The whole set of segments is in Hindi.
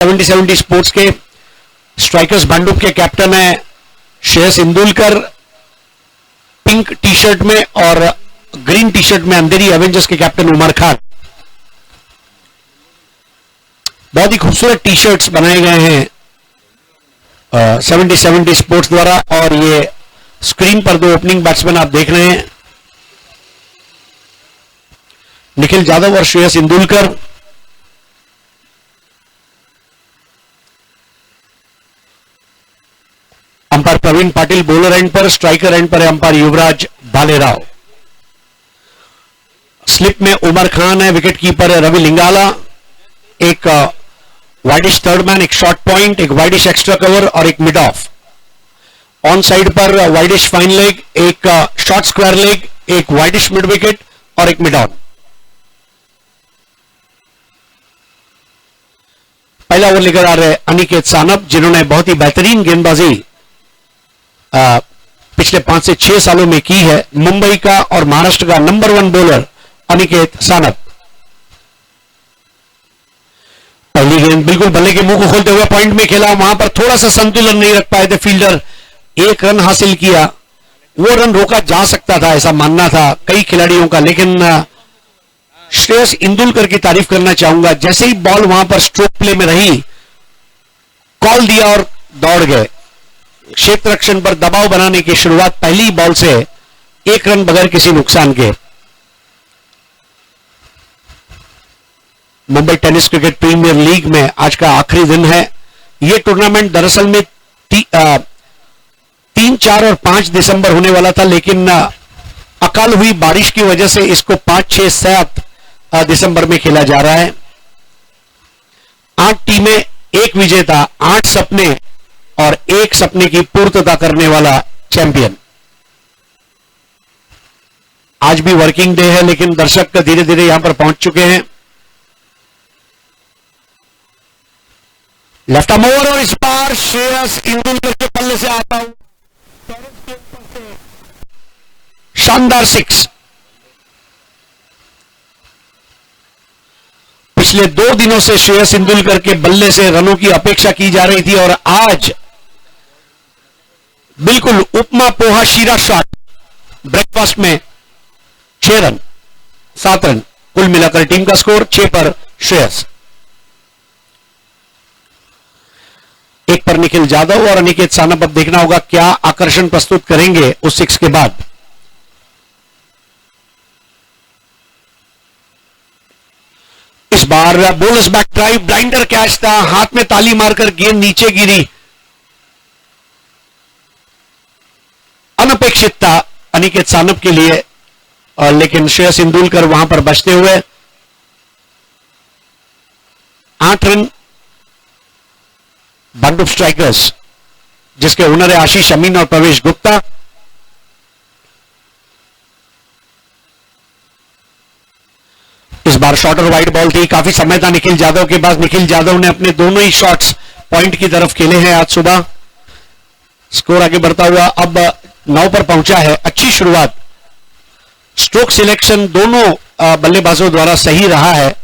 70 स्पोर्ट्स के स्ट्राइकर्स भांडुप के कैप्टन है Shreyas Indulkar, pink T shirt में, और ग्रीन टी शर्ट में अंधेरी एवेंजर्स के कैप्टन उमर खान। बहुत ही खूबसूरत टी शर्ट्स बनाए गए हैं 70 स्पोर्ट्स द्वारा, और ये स्क्रीन पर दो ओपनिंग बैट्समैन आप देख रहे हैं, निखिल जाधव और Shreyas Indulkar. Umpire Praveen Patil bowler end पर, स्ट्राइकर एंड पर है अंपायर युवराज भालेराव। स्लिप में उमर खान है, विकेट कीपर है रवि लिंगाला, एक वाइडिश थर्ड मैन, एक शॉर्ट पॉइंट, एक वाइडिश एक्स्ट्रा कवर और एक मिड ऑफ। ऑन साइड पर वाइडिश फाइन लेग, एक शॉर्ट स्क्वायर लेग, एक वाइडिश मिड विकेट और एक मिड ऑन। पहला ओवर लेकर आ रहे अनिकेत सानप, जिन्होंने बहुत ही बेहतरीन गेंदबाजी पिछले 5 से 6 सालों में की है। मुंबई का और महाराष्ट्र का नंबर 1 बॉलर अनिकेत सानप। पहली गेंद बिल्कुल बल्ले के मुंह को खोलते हुए पॉइंट में खेला, वहां पर थोड़ा सा संतुलन नहीं रख पाए थे फील्डर, एक रन हासिल किया। वो रन रोका जा सकता था ऐसा मानना था कई खिलाड़ियों का, लेकिन श्रेयस इंदुलकर की तारीफ करना चाहूंगा। जैसे ही बॉल वहां पर स्ट्रोक प्ले में रही, कॉल दिया और दौड़ गए। क्षेत्र रक्षण पर दबाव बनाने की शुरुआत पहली बॉल से, एक रन बगैर किसी नुकसान के। Mumbai tennis cricket premier league में आज का आखिरी दिन है। यह टूर्नामेंट दरअसल में 3, 4 और 5 दिसंबर होने वाला था, लेकिन अकाल हुई बारिश की वजह से इसको 5, 6, 7 दिसंबर में खेला जा रहा है। 8 टीमें, 1 विजेता, 8 सपने और 1 सपने की पूर्तता करने वाला चैंपियन। आज भी वर्किंग डे है, लेकिन दर्शक धीरे धीरे यहां पर पहुंच चुके हैं। लेफ्ट आर्म ओवर, और इस बार श्रेयस इंदुलकर के पल्ले से आता हूं टेरेस के ऊपर से शानदार 6। पिछले 2 दिनों से श्रेयस इंदुलकर के बल्ले से रनों की अपेक्षा की जा रही थी, और आज बिल्कुल उपमा पोहा शीरा शॉट ब्रेकफास्ट में 6 रन, 7 रन कुल मिलाकर टीम का स्कोर 6 पर श्रेयस। 1 पर निखिल जाधव और अनिकेत सानप। अब देखना होगा क्या आकर्षण प्रस्तुत करेंगे उस 6 के बाद। इस बार bonus back drive, blinder catch था, हाथ में ताली मारकर गेंद नीचे गिरी, अनपेक्षित था अनिकेत सानप के लिए, लेकिन श्रेयस इंदुलकर वहां पर बचते हुए 8 रन। भांडुप स्ट्राइकर्स, जिसके ओनर है आशीष अमीन और प्रवेश गुप्ता। इस बार शॉर्ट और वाइड बॉल थी, काफी समय था निखिल जाधव के पास। निखिल जाधव ने अपने दोनों ही शॉट्स पॉइंट की तरफ खेले हैं आज सुबह। स्कोर आगे बढ़ता हुआ अब 9 पर पहुंचा है। अच्छी शुरुआत, स्ट्रोक सिलेक्शन दोनों बल्लेबाजों द्वारा सही रहा है।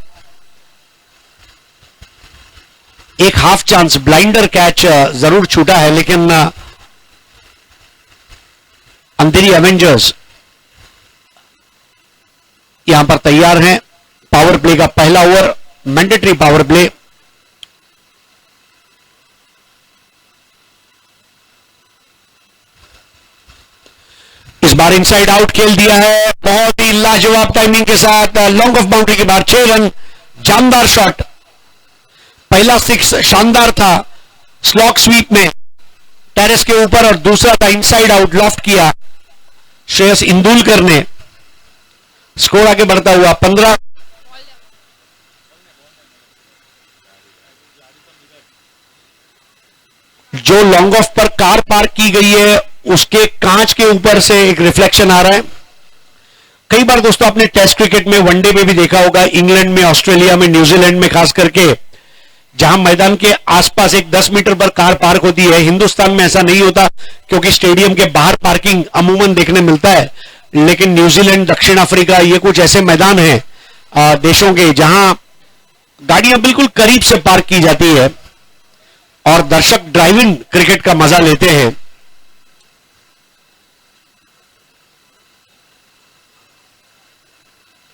एक हाफ चांस ब्लाइंडर कैच जरूर छूटा है, लेकिन अंधेरी एवेंजर्स यहां पर तैयार हैं। पावर प्ले का पहला ओवर, मैंडेटरी पावर प्ले। इस बार इनसाइड आउट खेल दिया है, बहुत ही लाजवाब टाइमिंग के साथ, लॉन्ग ऑफ बाउंड्री के बाद 6 रन। जानदार शॉट, पहला 6 शानदार था स्लॉग स्वीप में टेरेस के ऊपर, और दूसरा था इनसाइड आउट, लॉफ्ट किया श्रेयस इंदुलकर ने। स्कोर आगे बढ़ता हुआ 15। जो लॉन्ग ऑफ पर कार पार्क की गई है उसके कांच के ऊपर से एक रिफ्लेक्शन आ रहा है। कई बार दोस्तों आपने टेस्ट क्रिकेट में, वनडे में भी देखा होगा, इंग्लैंड में, ऑस्ट्रेलिया में, न्यूजीलैंड में खास करके, जहां मैदान के आसपास एक 10 मीटर पर कार पार्क होती है। हिंदुस्तान में ऐसा नहीं होता क्योंकि स्टेडियम के बाहर पार्किंग अमूमन देखने मिलता है, लेकिन न्यूजीलैंड, दक्षिण अफ्रीका, ये कुछ ऐसे मैदान हैं देशों के जहां गाड़ियां बिल्कुल करीब से पार्क की जाती है। और दर्शक ड्राइव इन क्रिकेट का मजा लेते हैं।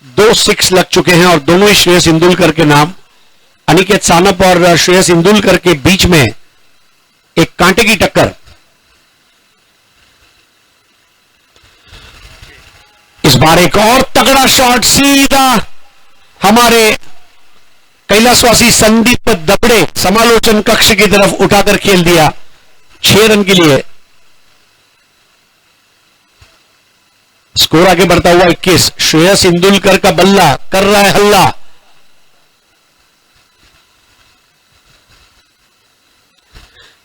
दो 6 लग चुके हैं और दोनों ही श्रेयस इंदुलकर के नाम। अनिकेत सानप और श्रेयस इंदुलकर के बीच में एक कांटे की टक्कर। इस बार एक और तगड़ा शॉट सीधा हमारे कैलाशवासी संदीप दबड़े समालोचन कक्ष की तरफ उठाकर खेल दिया 6 रन के लिए। स्कोर आगे बढ़ता हुआ 21। श्रेयस इंदुलकर का बल्ला कर रहा है हल्ला।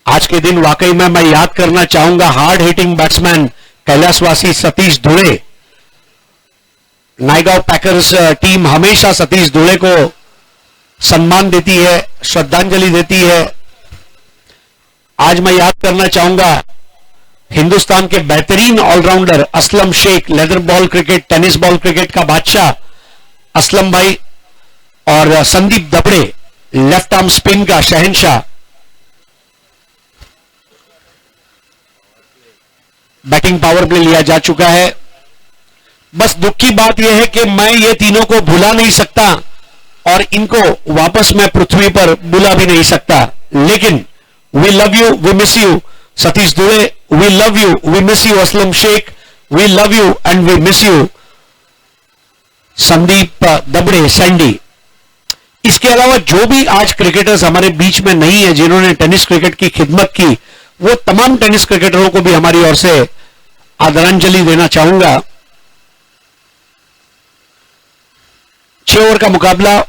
आज के दिन वाकई में मैं याद करना चाहूंगा हार्ड हिटिंग बैट्समैन कैलाशवासी सतीश धुले। नायगांव पैकर्स टीम हमेशा सतीश धुले को सम्मान देती है, श्रद्धांजलि देती है। आज मैं याद करना चाहूंगा हिंदुस्तान के बेहतरीन allrounder Aslam Shaikh, leather ball cricket, tennis ball cricket का बादशाह असलम भाई, और Sandeep Dabde left arm spin का शहंशाह। बैटिंग पावर प्ले लिया जा चुका है। बस दुख की बात यह है कि मैं ये तीनों को भुला नहीं सकता और इनको वापस मैं पृथ्वी पर बुला भी नहीं सकता, लेकिन we love you, we miss you Satish Dhule, we love you, we miss you Aslam Sheikh, we love you and we miss you Sandeep Dabde Sandy. इसके अलावा जो भी आज क्रिकेटर्स हमारे बीच में नहीं है जिन्होंने टेनिस क्रिकेट की खिदमत की, वो तमाम टेनिस क्रिकेटरों को भी हमारी ओर से आदरांजलि देना चाहूंगा। 6 ओवर का मुकाबला।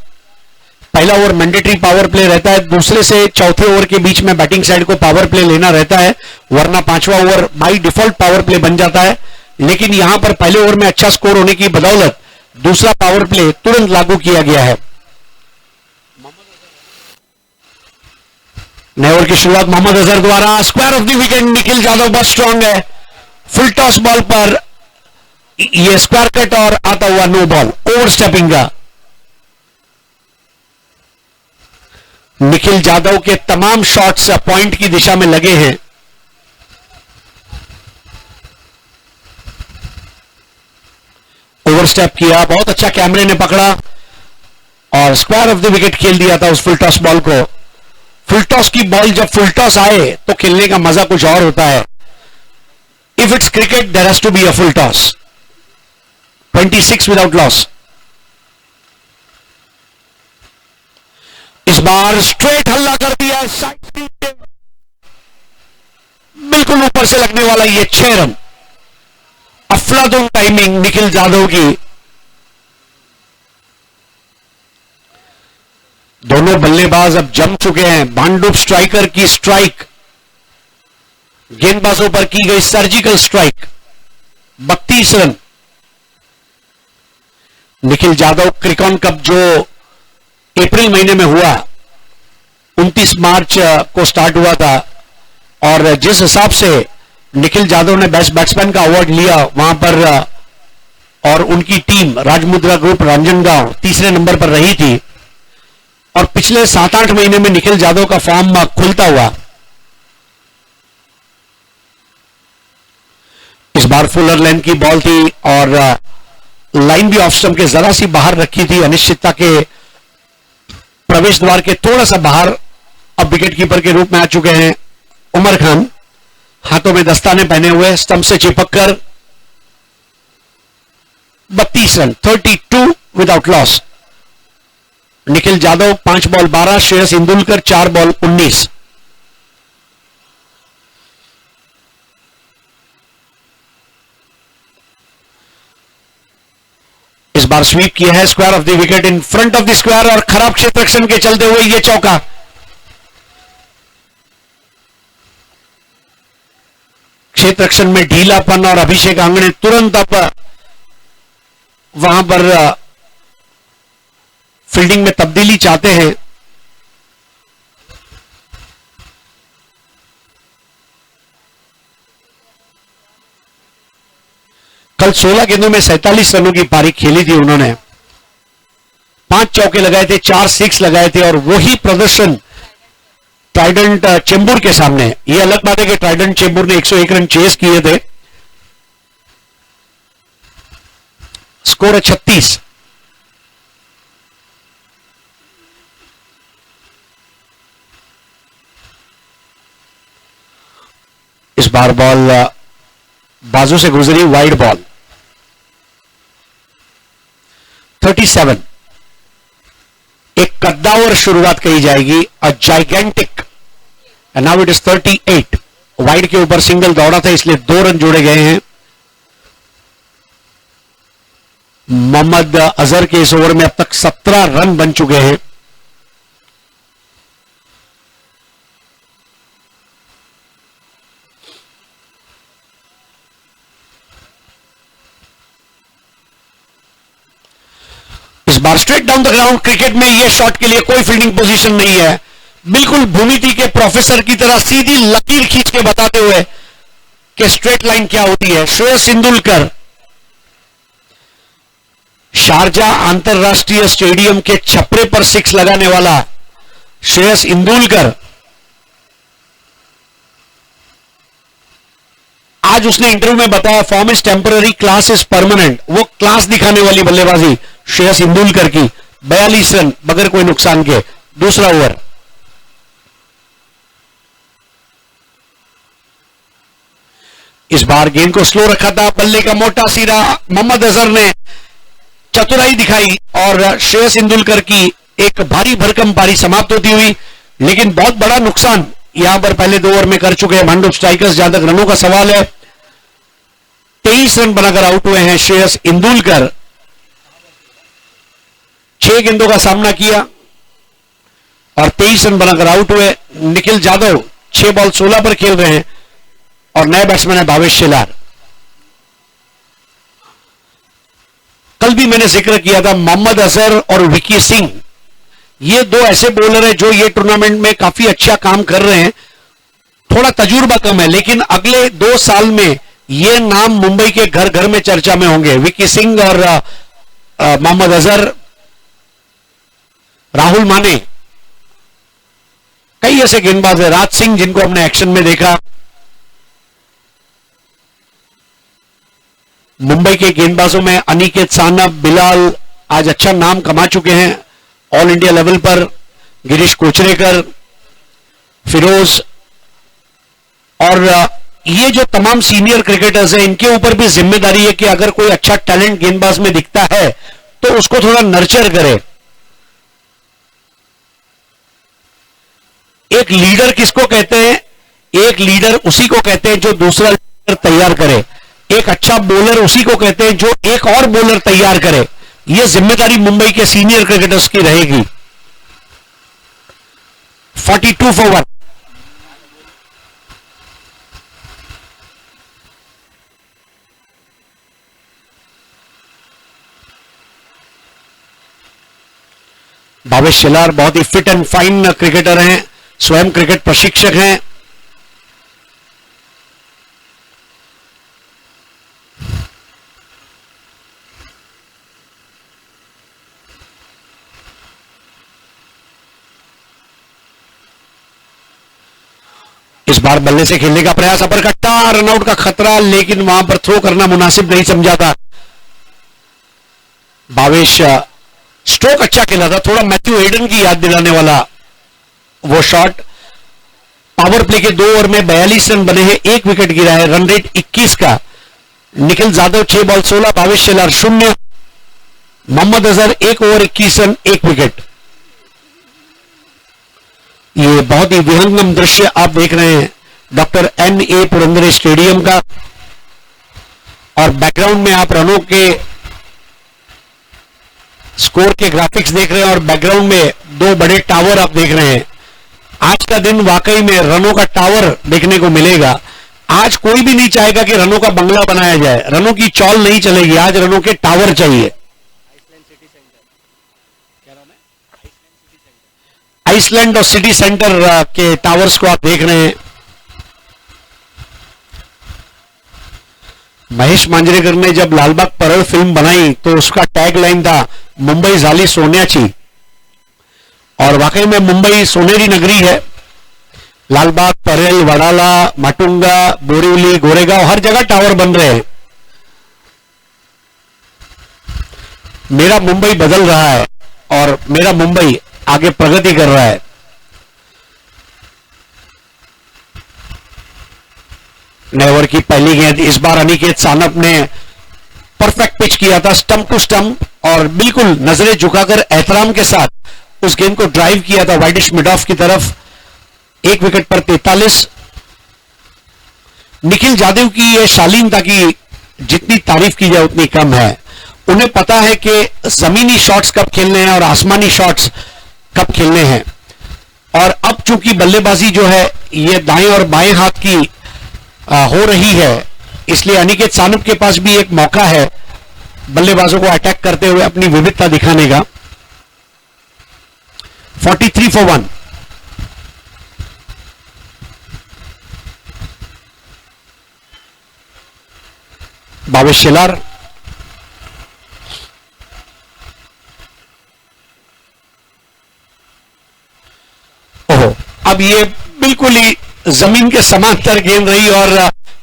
पहला ओवर मैंडेटरी पावर प्ले रहता है, दूसरे से चौथे ओवर के बीच में बैटिंग साइड को पावर प्ले लेना रहता है, वरना 5वां over by default power play बन जाता है। लेकिन यहां पर पहले ओवर में अच्छा स्कोर होने की बदौलत दूसरा पावर प्ले तुरंत लागू किया गया है। नए ओवर की शुरुआत मोहम्मद अजहर द्वारा, square of the wicket. Nikhil Yadav बहुत स्ट्रांग है, फुल टॉस बॉल पर ये स्क्वायर कट और आता हुआ नो बॉल, ओवर स्टेपिंग का। निखिल यादव के तमाम शॉट्स पॉइंट की दिशा में लगे हैं। ओवर स्टेप किया, बहुत अच्छा कैमरे ने पकड़ा और स्क्वायर ऑफ द विकेट खेल दिया था उस फुल टॉस बॉल को। फुल टॉस की बॉल जब फुल टॉस आए तो खेलने का मजा कुछ और होता है। If it's cricket there has to be a full toss. 26 without loss. इस बार स्ट्रेट हल्ला कर दिया है साइड पे, बिल्कुल ऊपर से लगने वाला ये 6 रन। अफलातून टाइमिंग निखिल यादव की। दोनों बल्लेबाज अब जम चुके हैं। भांडुप स्ट्राइकर की स्ट्राइक, गेंदबाजों पर की गई surgical strike, 32 run. Nikhil Yadav Cricon cup जो अप्रैल महीने में हुआ, 29 मार्च को स्टार्ट हुआ था, और जिस हिसाब से निखिल यादव ने बेस्ट बैट्समैन का अवार्ड लिया वहां पर, और उनकी टीम राजमुद्रा ग्रुप रांजनगांव तीसरे नंबर पर रही थी, और पिछले 7-8 महीने में निखिल यादव का फॉर्म खुलता हुआ। इस बार फुलर लेंथ की बॉल थी और लाइन भी ऑफ स्टंप के जरा सी बाहर रखी थी, अनिश्चितता के प्रवेश द्वार के थोड़ा सा बाहर। अब विकेट कीपर के रूप में आ चुके हैं उमर खान, हाथों में दस्ताने पहने हुए, स्टंप से चिपक कर 32 run, 32 without loss. Nikhil Yadav 5 ball 12, Shreyas Indulkar 4 ball 19। इस बार स्वीप किया है, square of the wicket in front of the square, और खराब क्षेत्ररक्षण के चलते हुए यह चौका। क्षेत्ररक्षण में ढीलापन और अभिषेक आंगणे तुरंत अब वहां पर फील्डिंग में तब्दीली चाहते हैं। कल 16 गेंदों में 47 रनों की पारी खेली थी उन्होंने, 5 चौके लगाए थे, 4 सिक्स लगाए थे, और वही प्रदर्शन ट्राइडेंट चेंबूर के सामने। ये अलग बात है कि ट्राइडेंट चेंबूर ने 101 रन चेस किए थे। स्कोर है 36। इस बार बॉल बाजू से गुजरी, वाइड बॉल। 37। एक कद्दावर शुरुआत कही जाएगी, a gigantic. And now it is 38। Wide के ऊपर सिंगल दौड़ा था, इसलिए 2 रन जोड़े गए हैं। मोहम्मद अजहर के इस ओवर में अब तक 17 रन बन चुके हैं। इस बार straight down the ground cricket में यह शॉट के लिए कोई फील्डिंग पोजीशन नहीं है। बिल्कुल भूमिति के प्रोफेसर की तरह सीधी लकीर खींच के बताते हुए कि स्ट्रेट लाइन क्या होती है। श्रेयस इंदुलकर शारजाह अंतरराष्ट्रीय स्टेडियम के छपरे पर 6 लगाने वाला श्रेयस इंदुलकर आज उसने इंटरव्यू में बताया, form is temporary, class is permanent. वो क्लास दिखाने वाली बल्लेबाजी श्रेयस इंदुलकर की। 42 रन बगैर कोई नुकसान के। दूसरा ओवर। इस बार गेंद को स्लो रखा था, बल्ले का मोटा सिरा मोहम्मद अजहर ने चतुराई दिखाई और श्रेयस इंदुलकर की एक भारी भरकम पारी समाप्त होती हुई। लेकिन बहुत बड़ा नुकसान यहां पर पहले 2 ओवर में कर चुके हैं भांडुप स्ट्राइकर्स। जहां तक रनों का सवाल है, 23 रन बनाकर आउट हुए हैं श्रेयस इंदुलकर। 6 गेंदों का सामना किया और 23 रन बनाकर आउट हुए। निखिल जाधव 6 बॉल 16 पर खेल रहे हैं और नए बैट्समैन है भावेश शेलार। कल भी मैंने जिक्र किया था, मोहम्मद अजहर और विकी सिंह, ये 2 ऐसे बॉलर हैं जो ये टूर्नामेंट में काफी अच्छा काम कर रहे हैं। थोड़ा तजुर्बा कम है, लेकिन अगले 2 साल में ये नाम मुंबई के घर घर में चर्चा में होंगे। विकी सिंह और मोहम्मद अजहर, राहुल माने, कई ऐसे गेंदबाज है, राज सिंह जिनको हमने एक्शन में देखा। मुंबई के गेंदबाजों में अनिकेत सानप, बिलाल आज अच्छा नाम कमा चुके हैं ऑल इंडिया लेवल पर। गिरीश कोचरेकर, फिरोज, और ये जो तमाम सीनियर क्रिकेटर्स हैं, इनके ऊपर भी जिम्मेदारी है कि अगर कोई अच्छा टैलेंट गेंदबाज में दिखता है तो उसको थोड़ा नर्चर करे। एक लीडर किसको कहते हैं? एक लीडर उसी को कहते हैं जो दूसरा लीडर तैयार करे। एक अच्छा बॉलर उसी को कहते हैं जो एक और बॉलर तैयार करे। यह जिम्मेदारी मुंबई के सीनियर क्रिकेटर्स की रहेगी। 42 for 1। भावेश शेलार बहुत ही फिट एंड फाइन क्रिकेटर हैं, स्वयं क्रिकेट प्रशिक्षक हैं। इस बार बल्ले से खेलने का प्रयास, अपर कट्टा, रनआउट का खतरा, लेकिन वहां पर थ्रो करना मुनासिब नहीं समझा था। भावेश स्ट्रोक अच्छा खेला था, थोड़ा मैथ्यू हेडन की याद दिलाने वाला वो शॉट। पावर प्ले के 2 ओवर में 42 रन बने हैं, 1 विकेट गिरा है, रन रेट 21 का। Nikhil Jadhav 6 ball 16, Bhavesh Shelar 0, Mohammad Azhar 1 over 21 run 1 wicket. ये बहुत ही विहंगम दृश्य आप देख रहे हैं डॉक्टर N.A. पुरंदरे स्टेडियम का, और बैकग्राउंड में आप रनों के स्कोर के ग्राफिक्स देख रहे हैं और बैकग्राउंड में 2 बड़े टावर आप देख रहे हैं। आज का दिन वाकई में रनों का टावर देखने को मिलेगा। आज कोई भी नहीं चाहेगा कि रनों का बंगला बनाया जाए, रनों की चौल नहीं चलेगी, आज रनों के टावर चाहिए। आइसलैंड और सिटी सेंटर के टावर्स को आप देख रहे हैं। महेश मांजरेकर ने जब लालबाग परळ फिल्म बनाई तो उसका टैग लाइन था, मुंबई झाली सोन्याची। और वाकई में मुंबई सोनेरी नगरी है। लालबाग, परेल, वडाला, माटुंगा, बोरीवली, गोरेगांव, हर जगह टावर बन रहे हैं। मेरा मुंबई बदल रहा है और मेरा मुंबई आगे प्रगति कर रहा है। नए ओवर की पहली गेंद, इस बार अनिकेत सानप ने परफेक्ट पिच किया था, स्टंप टू स्टंप, और बिल्कुल नजरें झुकाकर एहतराम के साथ उस गेंद को ड्राइव किया था वाइडिश मिड ऑफ की तरफ। एक विकेट पर 43। निखिल जादव की यह शालीनता की जितनी तारीफ की जाए उतनी कम है। उन्हें पता है कि जमीनी शॉट्स कब खेलने हैं और आसमानी शॉट्स कब खेलने हैं। और अब चूंकि बल्लेबाजी जो है ये दाएं और बाएं हाथ की हो रही है, इसलिए अनिकेत सानप के पास भी एक मौका है बल्लेबाजों को अटैक करते हुए अपनी विविधता दिखाने का। 43 for 1। भावेश शेलार, ओहो, अब ये बिल्कुल ही जमीन के समांतर गेंद रही और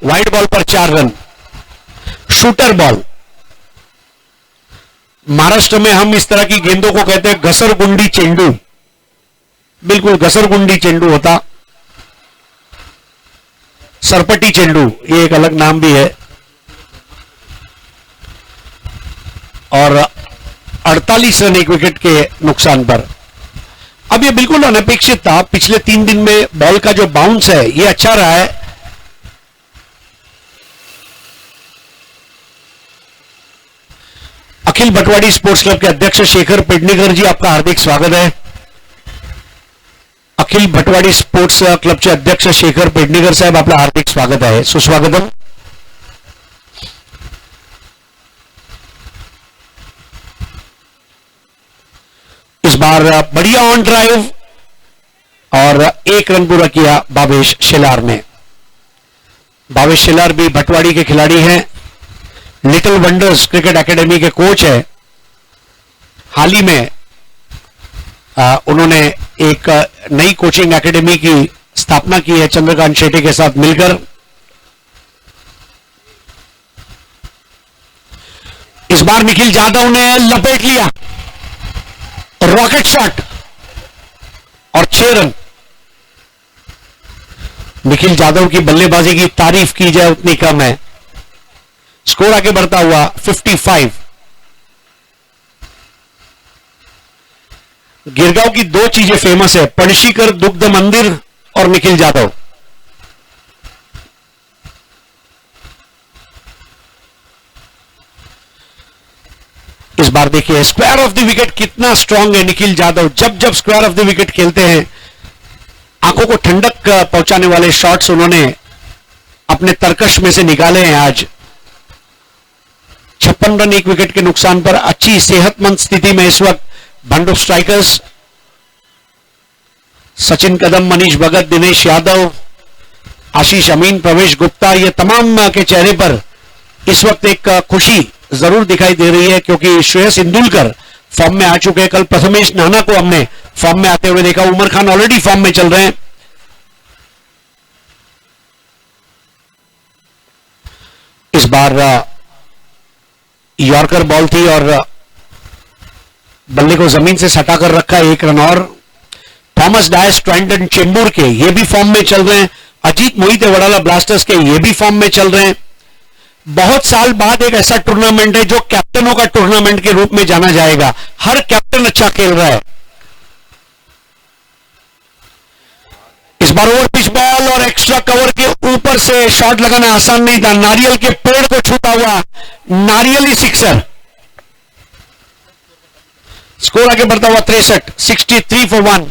वाइड बॉल पर 4 रन। शूटर बॉल, महाराष्ट्र में हम इस तरह की गेंदों को कहते हैं घसरगुंडी चेंडू। बिल्कुल घसरगुंडी चेंडू होता, सरपटी चेंडू ये एक अलग नाम भी है। और 48 रन एक विकेट के नुकसान पर। अब ये बिल्कुल अनपेक्षित था। पिछले 3 दिन में बॉल का जो बाउंस है ये अच्छा रहा है। अखिल भटवाड़ी स्पोर्ट्स क्लब के अध्यक्ष शेखर पेडनेकर जी, आपका हार्दिक स्वागत है। अखिल भटवाड़ी स्पोर्ट्स क्लब के अध्यक्ष शेखर पेडनेकर साहब, आपका हार्दिक स्वागत है, सुस्वागतम। इस बार बढ़िया ऑन ड्राइव और 1 रन पूरा किया भावेश शेलार ने। भावेश शेलार भी भटवाड़ी के खिलाड़ी हैं, लिटिल वंडर्स क्रिकेट एकेडमी के कोच है। हाल ही में उन्होंने एक नई कोचिंग एकेडमी की स्थापना की है चंद्रकांत शेट्टी के साथ मिलकर। इस बार निखिल जाधव ने लपेट लिया, रॉकेट शॉट और 6 रन। निखिल जाधव की बल्लेबाजी की तारीफ की जाए उतनी कम है। स्कोर आगे बढ़ता हुआ 55। गिरगांव की 2 चीजें फेमस है, पणशीकर दुग्ध मंदिर और निखिल जाधव। इस बार देखिए स्क्वायर ऑफ द विकेट कितना स्ट्रांग है निखिल जाधव। जब जब स्क्वायर ऑफ द विकेट खेलते हैं आंखों को ठंडक पहुंचाने वाले शॉट्स उन्होंने अपने तरकश में से निकाले हैं। आज 56 रन एक विकेट के नुकसान पर अच्छी सेहतमंद स्थिति में इस वक्त बंडू स्ट्राइकर्स। सचिन कदम, मनीष भगत, दिनेश यादव, आशीष अमीन, प्रवेश गुप्ता, ये तमाम के चेहरे पर इस वक्त एक खुशी जरूर दिखाई दे रही है क्योंकि श्रेयस इंदुलकर फॉर्म में आ चुके हैं। कल प्रथमेश नाना को हमने फॉर्म में आते हुए देखा। उमर खान ऑलरेडी फॉर्म में चल रहे हैं। इस बार यॉर्कर बॉल थी और बल्ले को जमीन से सटाकर रखा, 1 रन और। थॉमस डायस ट्राइडेंट चेंबूर के ये भी फॉर्म में चल रहे हैं। अजीत मोहिते वडाला ब्लास्टर्स के ये भी फॉर्म में चल रहे हैं। बहुत साल बाद एक ऐसा टूर्नामेंट है जो कैप्टनों का टूर्नामेंट के रूप में जाना जाएगा। हर कैप्टन अच्छा खेल रहा है। इस बार ओवर पिच बॉल और एक्स्ट्रा कवर के ऊपर से शॉट लगाना आसान नहीं था। नारियल के पेड़ को छूता हुआ नारियली सिक्सर। स्कोर आगे बढ़ता हुआ 63, 63 for 1।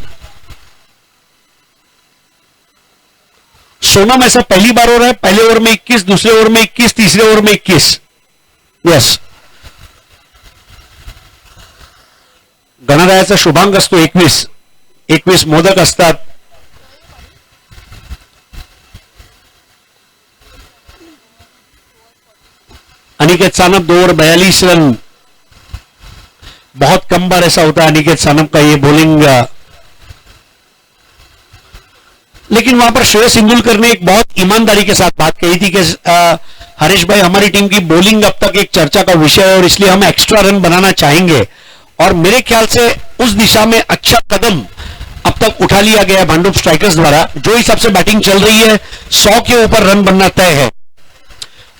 सोनम ऐसा पहली बार हो रहा है। पहले ओवर में 21, दूसरे ओवर में 21, तीसरे ओवर में 21। यस, गणरायाचा शुभांक असतो 21, 21 मोदक असतात। Aniket Sanap 2 over 42 run. बहुत कम बार ऐसा होता है अनिकेत सानप का ये बॉलिंग लेकिन वहां पर श्रेयस इंदुलकर ने एक बहुत ईमानदारी के साथ बात कही थी कि हरीश भाई, हमारी टीम की बॉलिंग अब तक एक चर्चा का विषय है और इसलिए हम एक्स्ट्रा रन बनाना चाहेंगे, और मेरे ख्याल से उस दिशा में अच्छा कदम अब तक उठा लिया गया है भांडुप स्ट्राइकर्स द्वारा। जो हिसाब से बैटिंग चल रही है 100 के ऊपर रन बनना तय है,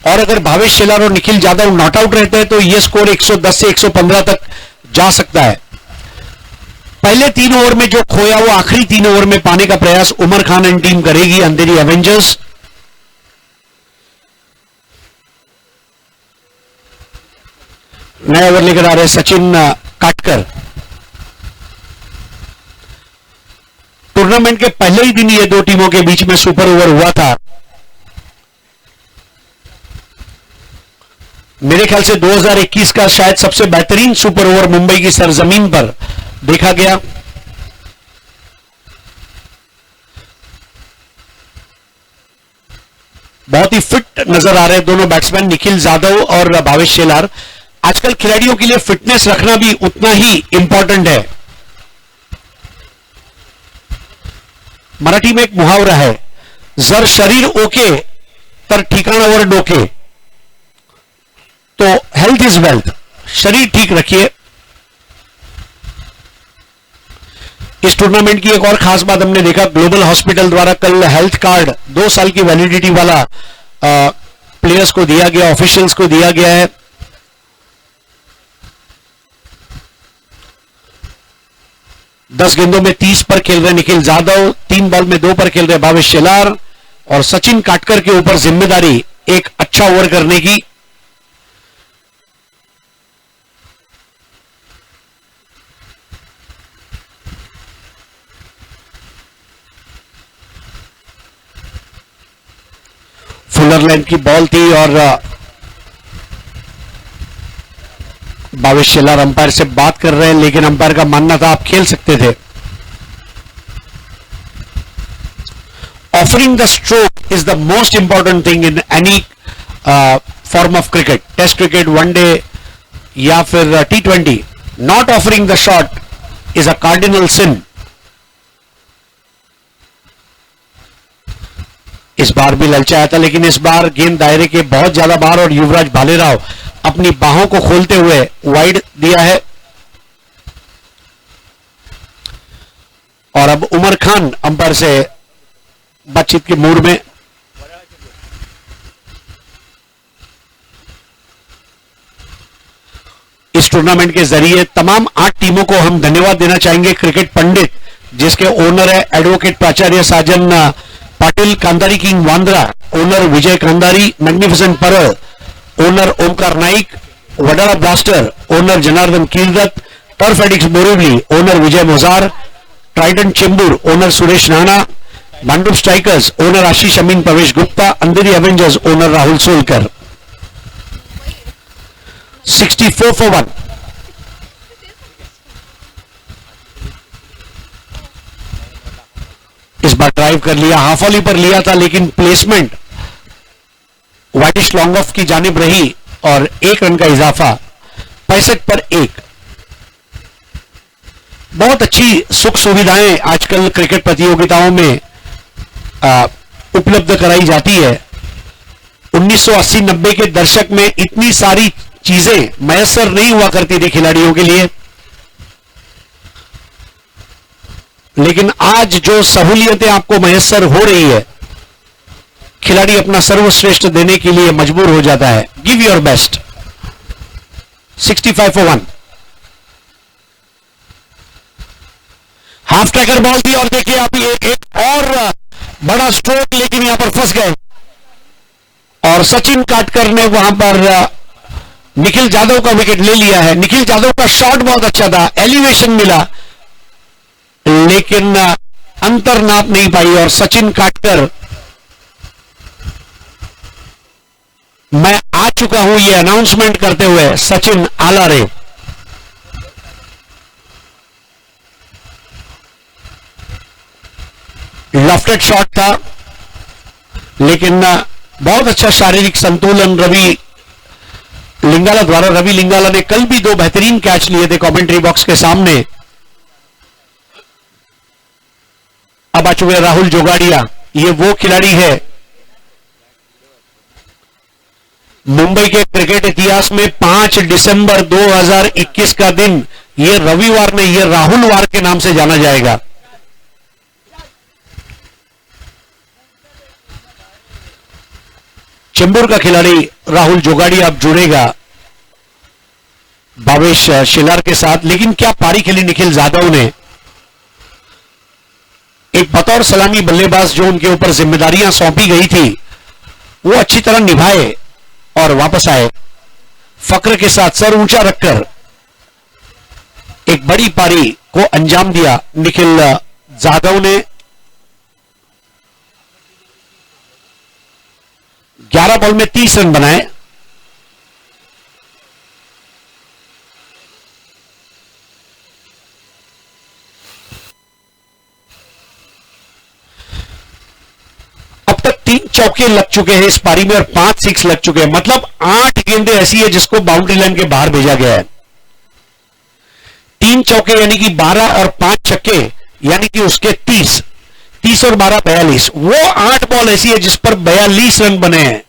और अगर भावेश शेलार और निखिल यादव नॉट आउट रहते हैं तो यह स्कोर 110 से 115 तक जा सकता है। पहले 3 ओवर में जो खोया वो आखिरी 3 ओवर में पाने का प्रयास उमर खान एंड टीम करेगी, अंधेरी एवेंजर्स। नया ओवर लेकर आ रहे सचिन काटकर। टूर्नामेंट के पहले ही दिन ये दो टीमों के बीच में सुपर ओवर हुआ था। मेरे ख्याल से 2021 का शायद सबसे बेहतरीन सुपर ओवर मुंबई की सरजमीन पर देखा गया। बहुत ही फिट नजर आ रहे हैं दोनों बैट्समैन निखिल यादव और भावेश शेलार। आजकल खिलाड़ियों के लिए फिटनेस रखना भी उतना ही इंपॉर्टेंट है। मराठी में एक मुहावरा है, जर शरीर ओके तर ठिकाना वर डोके। तो हेल्थ इज वेल्थ, शरीर ठीक रखिए। इस टूर्नामेंट की एक और खास बात हमने देखा, ग्लोबल हॉस्पिटल द्वारा कल हेल्थ कार्ड 2 साल की वैलिडिटी वाला प्लेयर्स को दिया गया, ऑफिशियल्स को दिया गया है। दस गेंदों में 30 पर खेल रहे निखिल यादव, 3 बॉल में 2 पर खेल रहे भावेश शेलार, और सचिन काटकर के ऊपर जिम्मेदारी एक अच्छा ओवर करने की। फुलर लेंथ की बॉल थी और भावेश शेलार अंपायर से बात कर रहे हैं, लेकिन अंपायर का मानना था आप खेल सकते थे। Offering the stroke is the most important thing in any form of cricket, test cricket, one day या फिर T20। Not offering the shot is a cardinal sin. इस बार भी ललचाया था, लेकिन इस बार गेंद दायरे के बहुत ज्यादा बाहर और युवराज भालेराव अपनी बाहों को खोलते हुए वाइड दिया है। और अब उमर खान अंपायर से बातचीत के मूड में। इस टूर्नामेंट के जरिए तमाम 8 टीमों को हम धन्यवाद देना चाहेंगे। क्रिकेट पंडित, जिसके ओनर है एडवोकेट प्राचार्य Sajan Patil, Kandari king Bandra, owner Vijay Kandari, magnificent Parel, owner Omkar Naik, Wadala blaster, owner Janardan Kirdat, turf addicts Borivali, owner Vijay Mojar, trident Chembur, owner Suresh Rana, Bhandup strikers, owner Ashish Amin Pravesh Gupta, Andheri avengers, owner Rahul Solkar. 64 for 1। इस बार ड्राइव कर लिया, हाफ वॉली पर लिया था, लेकिन प्लेसमेंट वाइटिश लॉन्ग ऑफ की जानिब रही और 1 रन का इजाफा, 65 पर 1। बहुत अच्छी सुख सुविधाएं आजकल क्रिकेट प्रतियोगिताओं में उपलब्ध कराई जाती है। 1980-90 के दशक में इतनी सारी चीजें मयसर नहीं हुआ करती थी खिलाड़ियों के लिए, लेकिन आज जो सहूलियतें आपको मयसर हो रही है, खिलाड़ी अपना सर्वश्रेष्ठ देने के लिए मजबूर हो जाता है। Give your best. 65 for 1। Half tracker ball थी और देखिए अभी एक और बड़ा स्ट्रोक, लेकिन यहां पर फंस गए और सचिन काटकर ने वहां पर निखिल यादव का विकेट ले लिया है। निखिल यादव का शॉट बहुत अच्छा था, एलिवेशन मिला, लेकिन अंतर नाप नहीं पाई और सचिन काटकर, मैं आ चुका हूं ये अनाउंसमेंट करते हुए सचिन आला रे। लेफ्टेड शॉट था, लेकिन बहुत अच्छा शारीरिक संतुलन रवि लिंगाला द्वारा। रवि लिंगाला ने कल भी 2 बेहतरीन कैच लिए थे कमेंट्री बॉक्स के सामने। अब आ चुके राहुल जोगाड़िया। ये वो खिलाड़ी है मुंबई के क्रिकेट इतिहास में 5 दिसंबर 2021 का दिन, ये रविवार में, ये राहुल वार के नाम से जाना जाएगा। चेंबूर का खिलाड़ी राहुल जोगाड़ी अब जुड़ेगा भावेश शिलार के साथ। लेकिन क्या पारी खेली निखिल जाधव ने। एक बतौर सलामी बल्लेबाज जो उनके ऊपर जिम्मेदारियां सौंपी गई थी वो अच्छी तरह निभाए और वापस आए फक्र के साथ, सर ऊंचा रखकर एक बड़ी पारी को अंजाम दिया निखिल जाधव ने। 11 बॉल में 30 रन बनाए। अब तक 3 चौके लग चुके हैं इस पारी में और 5 सिक्स लग चुके हैं। मतलब 8 गेंदें ऐसी है जिसको बाउंड्री लाइन के बाहर भेजा गया है। 3 चौके यानी कि 12 और 5 छक्के यानी कि उसके 30 और 12 42। वो 8 बॉल ऐसी है जिस पर 42 रन बने हैं।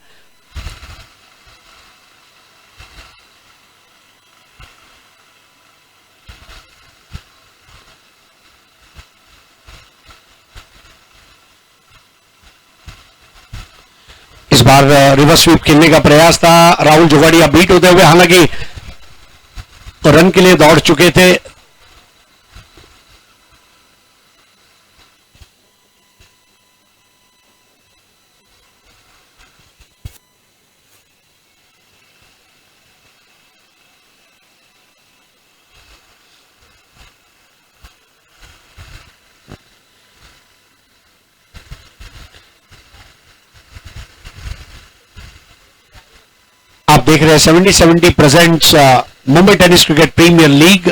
इस बार रिवर्स स्वीप खेलने का प्रयास था। राहुल जोगाड़िया बीट होते हुए हालांकि रन के लिए दौड़ चुके थे। आप देख रहे हैं 70-70 presents Mumbai tennis cricket premier league.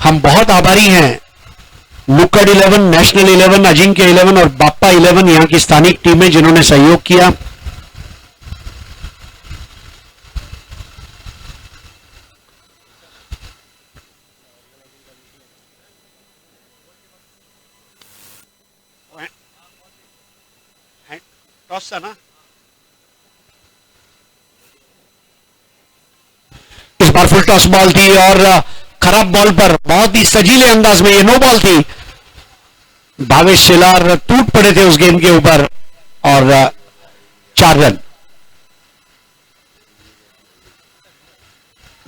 हम बहुत आभारी हैं नुक्कड़ 11, नेशनल 11, अजिंक्य 11 और बाप्पा 11 यहां की स्थानिक टीमें जिन्होंने सहयोग किया। टॉस ना इस बार फुल टॉस बॉल थी और खराब बॉल पर बहुत ही सजीले अंदाज में ये नो बॉल थी। भावेश शिलार टूट पड़े थे उस गेंद के ऊपर और 4 रन।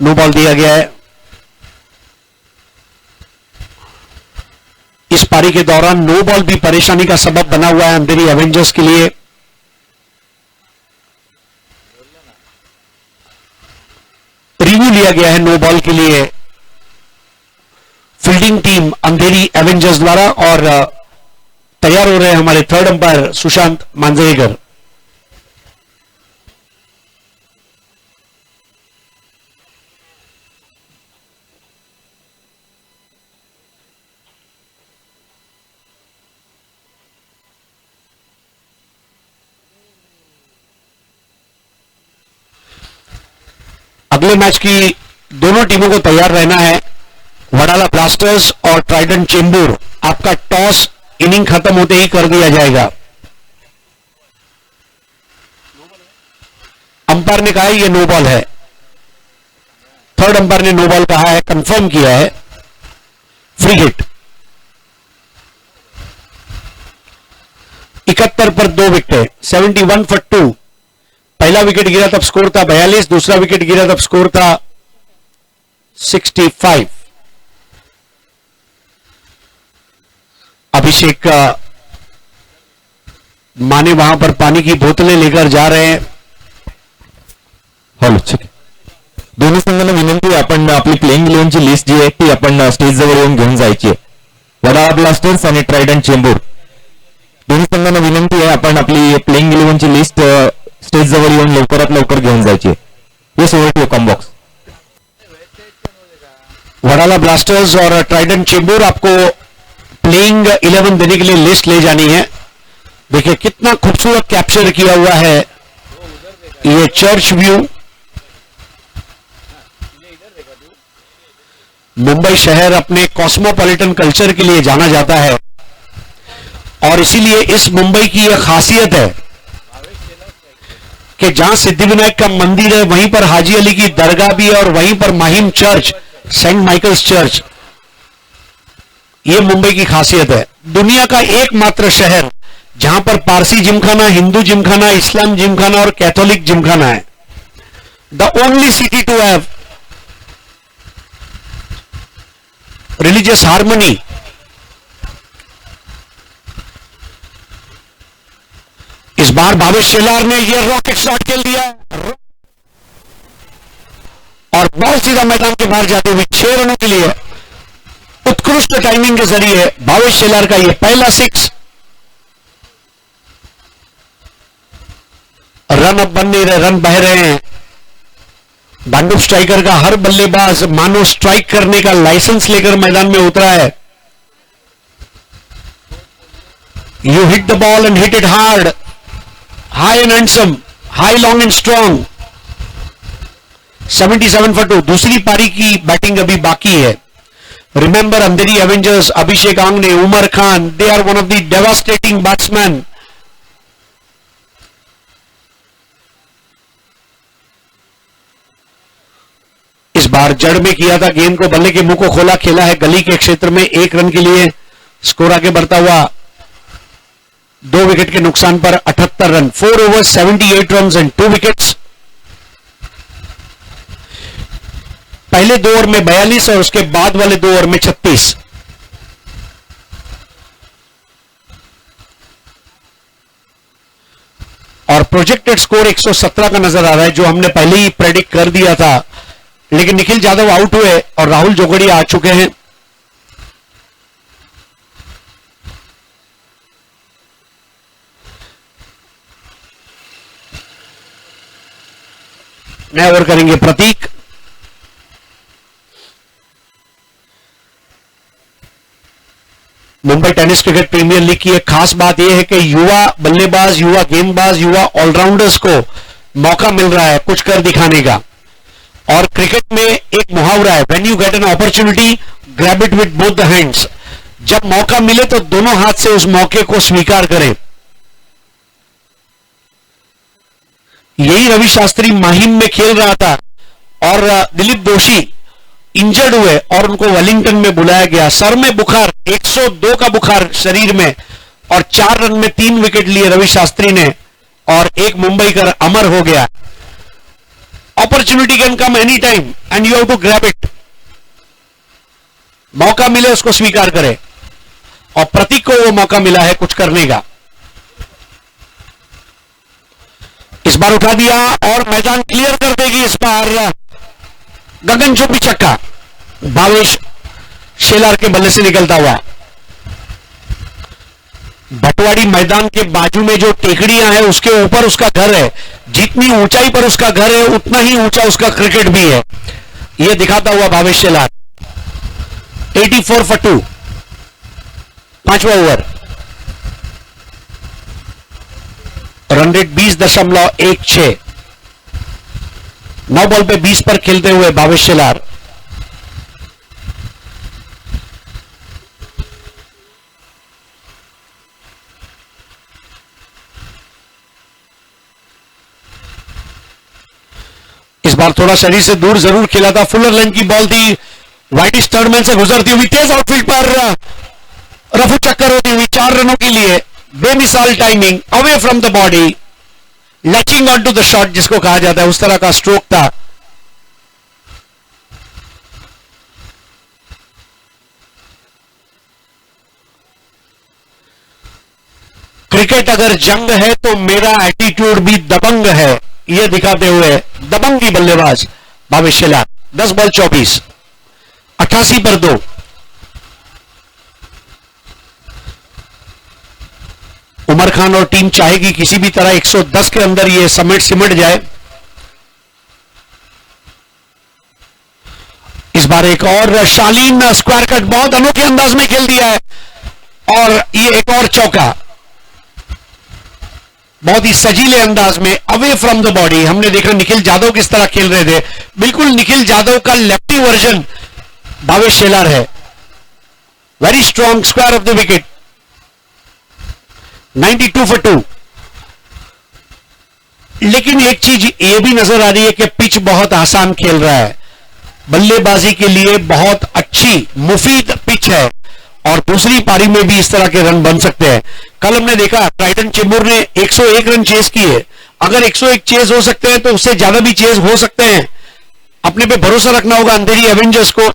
नो बॉल दिया गया है। इस पारी के दौरान नो बॉल भी परेशानी का सबब बना हुआ है अंधेरी एवेंजर्स के लिए। रिव्यू लिया गया है नो बॉल के लिए फील्डिंग टीम अंधेरी एवेंजर्स द्वारा और तैयार हो रहे हैं हमारे थर्ड अंपायर सुशांत मांजरेकर। अगले मैच की दोनों टीमों को तैयार रहना है। वडाला ब्लास्टर्स और ट्राइडेंट चेंबूर, आपका टॉस इनिंग खत्म होते ही कर दिया जाएगा। अंपायर ने कहा है ये नो बॉल है। थर्ड अंपायर ने नो बॉल कहा है, कंफर्म किया है। फ्री हिट 71 पर 2 विकेट, 71 for 2। पहला विकेट गिरा तब स्कोर था 42, दूसरा विकेट गिरा तब स्कोर था 65। अभिषेक माने वहां पर पानी की बोतलें लेकर जा रहे हैं। हॅलो, ठीक आहे. दोन्ही संघांना विनंती आहे, आपण आपली प्लेइंग 11ची लिस्ट जी आहे ती आपण स्टेज जवळ येऊन घेऊन जायची आहे. वडाळा ब्लास्टर्स आणि ट्रायडंट चेंबूर दोन्ही संघांना विनंती आहे, आपण आपली प्लेइंग 11ची लिस्ट स्टेज जवळ येऊन लवकरात लवकर घेऊन जायची आहे. Yes, over to comm box. Wadala blasters और ट्राइडेंट चेंबूर आपको प्लेइंग 11 देने के लिए लिस्ट ले जानी है। देखिए कितना खूबसूरत कैप्चर किया हुआ है ये चर्च व्यू। मुंबई शहर अपने कॉस्मोपॉलिटन कल्चर के लिए जाना जाता है और इसीलिए इस मुंबई की यह खासियत है कि जहां सिद्धिविनायक का मंदिर है वहीं पर हाजी अली की दरगाह भी है और वहीं पर Mahim church, saint Michael's church. यह मुंबई की खासियत है। दुनिया का एकमात्र शहर जहां पर पारसी जिमखाना, हिंदू जिमखाना, इस्लाम जिमखाना और कैथोलिक जिमखाना है। The only city to have religious harmony. इस बार भावेश शेलार ने यह रॉकेट शॉट खेल दिया और बॉल सीधा मैदान के बाहर जाते हुए 6 रनों के लिए उत्कृष्ट टाइमिंग के जरिए भावेश शेलार का यह पहला 6। रन अब बन नहीं रहे, रन बह रहे हैं। दांडुप स्ट्राइकर का हर बल्लेबाज मानो स्ट्राइक करने का लाइसेंस लेकर मैदान में उतरा है। You hit the ball and hit it hard, high and handsome, high long and strong. 77 for 2। दूसरी पारी की बैटिंग अभी बाकी है। Remember Andheri avengers, Abhishek Angne, Umar Khan, they are one of the devastating batsman. इस बार जड़ में किया था, गेंद को बल्ले के मुंह को खोला, खेला है गली के क्षेत्र में 1 रन के लिए। स्कोर आगे बढ़ता हुआ 2 विकेट के नुकसान पर 78 run. 4 overs 78 run and 2 wickets. पहले 2 ओवर में 42 और उसके बाद वाले 2 ओवर में 36। और प्रोजेक्टेड स्कोर 117 का नजर आ रहा है, जो हमने पहले ही प्रेडिक्ट कर दिया था। लेकिन निखिल यादव आउट हुए और राहुल जोगड़िया आ चुके हैं। नया ओवर करेंगे Prateek. Mumbai tennis cricket premier league की एक खास बात यह है कि युवा बल्लेबाज, युवा गेंदबाज, युवा ऑलराउंडर्स को मौका मिल रहा है कुछ कर दिखाने का। और क्रिकेट में एक मुहावरा है, when you get an opportunity grab it with both the hands. जब मौका मिले तो दोनों हाथ से उस मौके को स्वीकार करें। यही रवि शास्त्री माहिम में खेल रहा था और दिलीप दोषी इंजर्ड हुए और उनको वेलिंगटन में बुलाया गया। सर में बुखार, 102 का बुखार शरीर में, और 4 रन में 3 विकेट लिए रवि शास्त्री ने और एक मुंबईकर अमर हो गया। Opportunity can come any time and you have to grab it. मौका मिले उसको स्वीकार करें, और प्रतीक को वो मौका मिला है कुछ करने का। इस बार उठा दिया और मैदान क्लियर कर देगी इस बार गगनचुंबी छक्का भावेश शेलार के बल्ले से निकलता हुआ। भटवाड़ी मैदान के बाजू में जो टेकड़ियां हैं उसके ऊपर उसका घर है। जितनी ऊंचाई पर उसका घर है उतना ही ऊंचा उसका क्रिकेट भी है। यह दिखाता हुआ भावेश शेलार। 84 for 2, 5वां ओवर। Run rate 20.16। 9 बॉल पे 20 पर खेलते हुए भावेश शेलार। इस बार थोड़ा शरीर से दूर जरूर खेला था। फुलर लेंथ की बॉल थी, वाइटिश थर्ड मैन से गुजरती हुई तेज आउटफील्ड पर रफू चक्कर होती हुई 4 रनों के लिए। बेमिसाल timing, away from the body, latching on to the shot जिसको कहा जाता है, उस तरह का स्ट्रोक था। क्रिकेट अगर जंग है तो मेरा एटीट्यूड भी दबंग है, यह दिखाते हुए दबंगी बल्लेबाज भावेश शेलार। 10 बॉल 24, 88 पर 2। उमर खान और टीम चाहेगी किसी भी तरह 110 के अंदर यह सिमट जाए। इस बार एक और शालीन स्क्वायर कट बहुत अनोखे अंदाज में खेल दिया है और ये एक और चौका बहुत ही सजीले अंदाज में अवे फ्रॉम द बॉडी। हमने देखा निखिल जादव किस तरह खेल रहे थे, बिल्कुल निखिल जादव का लेफ्टी वर्जन भावेश शेलार है। Very strong square of the wicket. 92 for 2। लेकिन एक चीज ये भी नजर आ रही है कि पिच बहुत आसान खेल रहा है, बल्लेबाजी के लिए बहुत अच्छी मुफीद पिच है और दूसरी पारी में भी इस तरह के रन बन सकते हैं। कल हमने देखा ट्राइडेंट चेंबूर ने 101 रन चेज किए, अगर 101 चेज हो सकते हैं तो उससे ज्यादा भी चेज हो सकते हैं। अपने पे भरोसा रखना होगा अंधेरी एवेंजर्स को।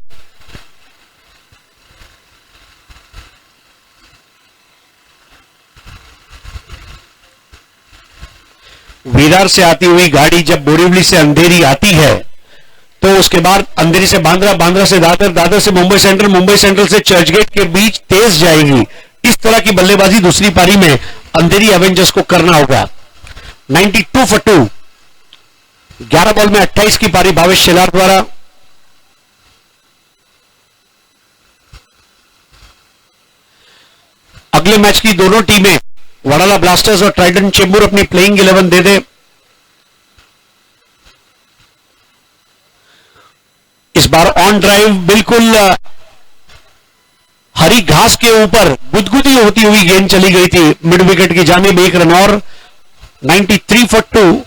विरार से आती हुई गाड़ी जब बोरीवली से अंधेरी आती है तो उसके बाद अंधेरी से बांद्रा, बांद्रा से दादर, दादर से मुंबई सेंट्रल, मुंबई सेंट्रल से चर्चगेट के बीच तेज जाएगी। इस तरह की बल्लेबाजी दूसरी पारी में अंधेरी एवेंजर्स को करना होगा। 92 for 2, 11 बॉल में 28 की पारी भावेश शेलार द्वारा। अगले मैच की दोनों टीमें वडाला ब्लास्टर्स और ट्राइडेंट चेंबूर अपनी प्लेइंग 11 दे दे। इस बार ऑन ड्राइव बिल्कुल हरी घास के ऊपर गुदगुदी होती हुई गेंद चली गई थी मिड विकेट की जानिब, 1 रन और। 93 for 2।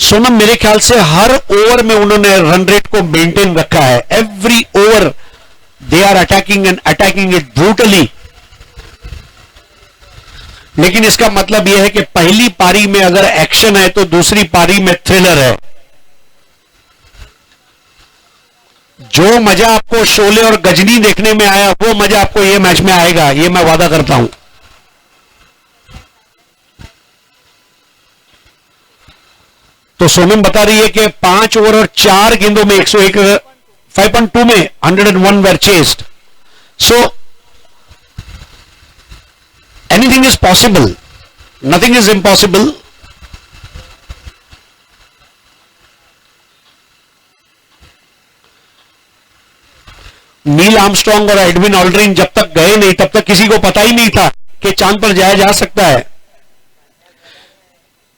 सोनम मेरे ख्याल से हर ओवर में उन्होंने रन रेट को मेंटेन रखा है। Every over they are attacking and attacking it brutally. लेकिन इसका मतलब यह है कि पहली पारी में अगर एक्शन है तो दूसरी पारी में थ्रिलर है। जो मजा आपको शोले और गजनी देखने में आया वो मजा आपको यह मैच में आएगा, यह मैं वादा करता हूं। तो सोनम बता रही है कि 5 ओवर और 4 गेंदों में 101, 5.2 में 101 were chased. So anything is possible, nothing is impossible. Neil Armstrong और एडविन ऑल्ड्रिन जब तक गए नहीं तब तक किसी को पता ही नहीं था कि चांद पर जाया जा सकता है।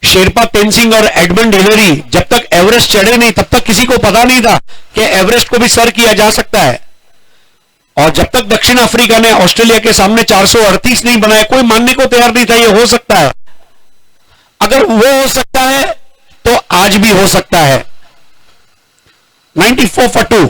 शेरपा तेनसिंह और एडमंड हिलरी जब तक एवरेस्ट चढ़े नहीं तब तक किसी को पता नहीं था कि एवरेस्ट को भी सर किया जा सकता है। और जब तक दक्षिण अफ्रीका ने ऑस्ट्रेलिया के सामने 438 नहीं बनाया, कोई मानने को तैयार नहीं था ये हो सकता है। अगर वो हो सकता है तो आज भी हो सकता है। 94 for 2।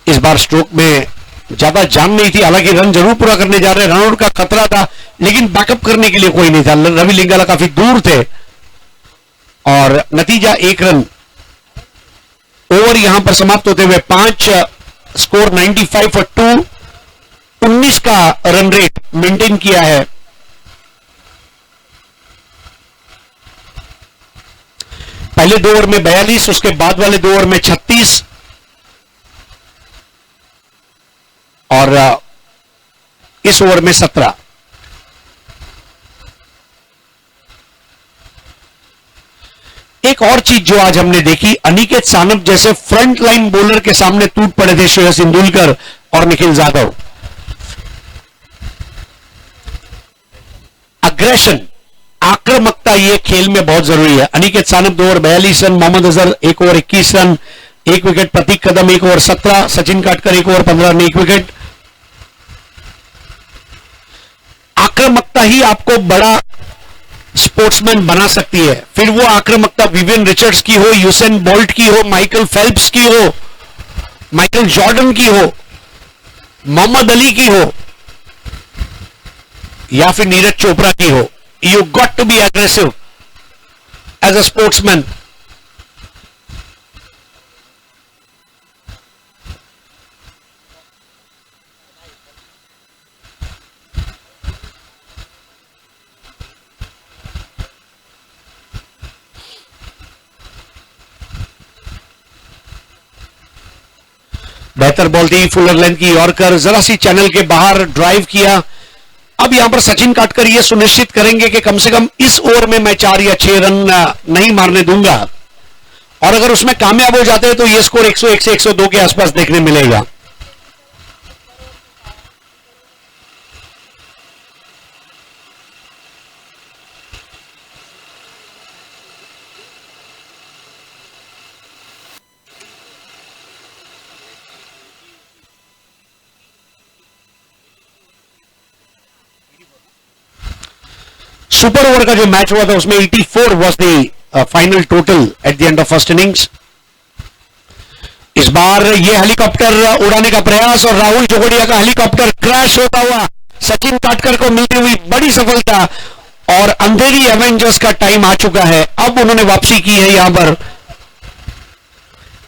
इस बार स्ट्रोक में ज्यादा जान नहीं थी, हालांकि रन जरूर पूरा करने जा रहे, रनआउट का खतरा था लेकिन बैकअप करने के लिए कोई नहीं था। रवि लिंगाला काफी दूर थे और नतीजा 1 रन। ओवर यहां पर समाप्त होते हुए 5, स्कोर 95 for 2। 19 का रन रेट मेंटेन किया है। पहले 2 ओवर में 42, उसके बाद वाले 2 ओवर में 36 और इस ओवर में 17। एक और चीज जो आज हमने देखी, अनिकेत सानप जैसे फ्रंट लाइन बॉलर के सामने टूट पड़े थे श्रेयस इंदुलकर और निखिल जाधव। अग्रेशन, आक्रामकता ये खेल में बहुत जरूरी है। Aniket Sanap 2 over 42 run, Mohammad Azhar 1 over 21 run 1 wicket, Prateek Kadam 1 over 17, Sachin Katkar 1 over 15 run 1 wicket. आक्रामकता ही आपको बड़ा स्पोर्ट्समैन बना सकती है। फिर वो आक्रामकता विवियन रिचर्ड्स की हो, यूसेन बोल्ट की हो, माइकल फेल्प्स की हो, माइकल जॉर्डन की हो, मोहम्मद अली की हो या फिर नीरज चोपड़ा की हो। You got to be aggressive as a sportsman. बेहतर बॉल थी, फुलर लेंथ की यॉर्कर, जरा सी चैनल के बाहर ड्राइव किया। अब यहां पर सचिन काटकर यह सुनिश्चित करेंगे कि कम से कम इस ओवर में मैं 4 या 6 रन नहीं मारने दूंगा और अगर उसमें कामयाब हो जाते हैं तो यह स्कोर 101 से 102 के आसपास देखने मिलेगा। सुपर ओवर का जो मैच हुआ था उसमें 84 was the final total at the end of first innings. इस बार ये हेलीकॉप्टर उड़ाने का प्रयास और राहुल जोगड़िया का हेलीकॉप्टर क्रैश होता हुआ सचिन काटकर को मिलती हुई बड़ी सफलता, और अंधेरी एवेंजर्स का टाइम आ चुका है। अब उन्होंने वापसी की है यहां पर,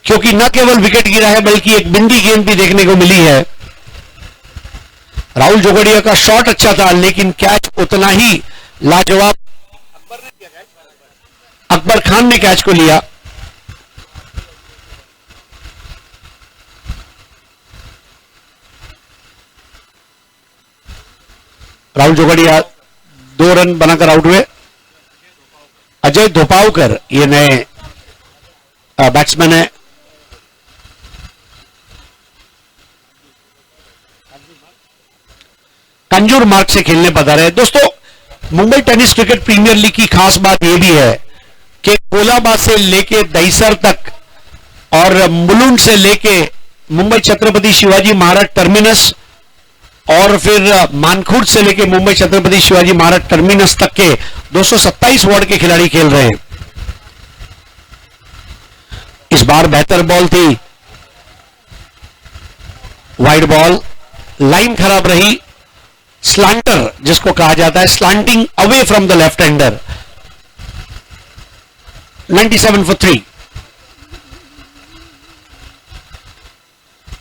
क्योंकि न केवल विकेट गिरा है बल्कि एक बिंदी गेंद भी देखने को मिली है। राहुल जोगड़िया का शॉट अच्छा था लेकिन कैच उतना ही लाजवाब, अकबर खान ने कैच को लिया। राहुल जोगड़िया 2 रन बनाकर आउट हुए। अजय धोपावकर ये नए बैट्समैन है। कंजूर मार्ग से खेलने पधारे हैं। दोस्तों, Mumbai tennis cricket premier league की खास बात यह भी है कि कोलाबा से लेके दहीसर तक और मुलुंड से लेके मुंबई छत्रपति शिवाजी महाराज टर्मिनस और फिर मानखुर्द से लेके मुंबई छत्रपति शिवाजी महाराज टर्मिनस तक के 227 वार्ड के खिलाड़ी खेल रहे हैं। इस बार बेहतर बॉल थी, वाइड बॉल, लाइन खराब रही, स्लांटर जिसको कहा जाता है, slanting away from the left hander. 97 for 3।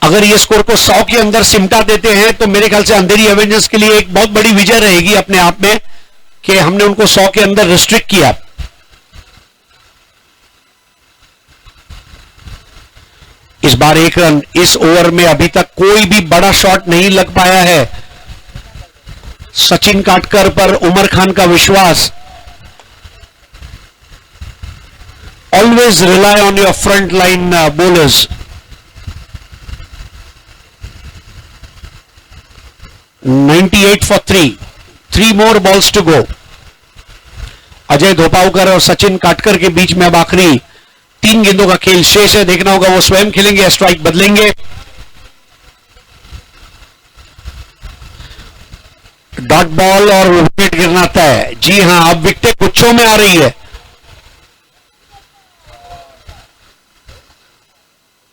अगर ये स्कोर को 100 के अंदर सिमटा देते हैं तो मेरे ख्याल से अंधेरी एवेंजर्स के लिए एक बहुत बड़ी विजय रहेगी अपने आप में कि हमने उनको 100 के अंदर रिस्ट्रिक्ट किया। इस बार 1 रन। इस ओवर में अभी तक कोई भी बड़ा शॉट नहीं लग पाया है। सचिन काटकर पर उमर खान का विश्वास, always rely on your front line bowlers. 98 for 3। 3 more balls to go. Ajay Dhopavkar और सचिन काटकर के बीच में अब आखिरी 3 गेंदों का खेल शेष है। देखना होगा वो स्वयं खेलेंगे या स्ट्राइक बदलेंगे। डॉट बॉल और विकेट गिरना तय। जी हां, अब विकेट गुच्छों में आ रही है।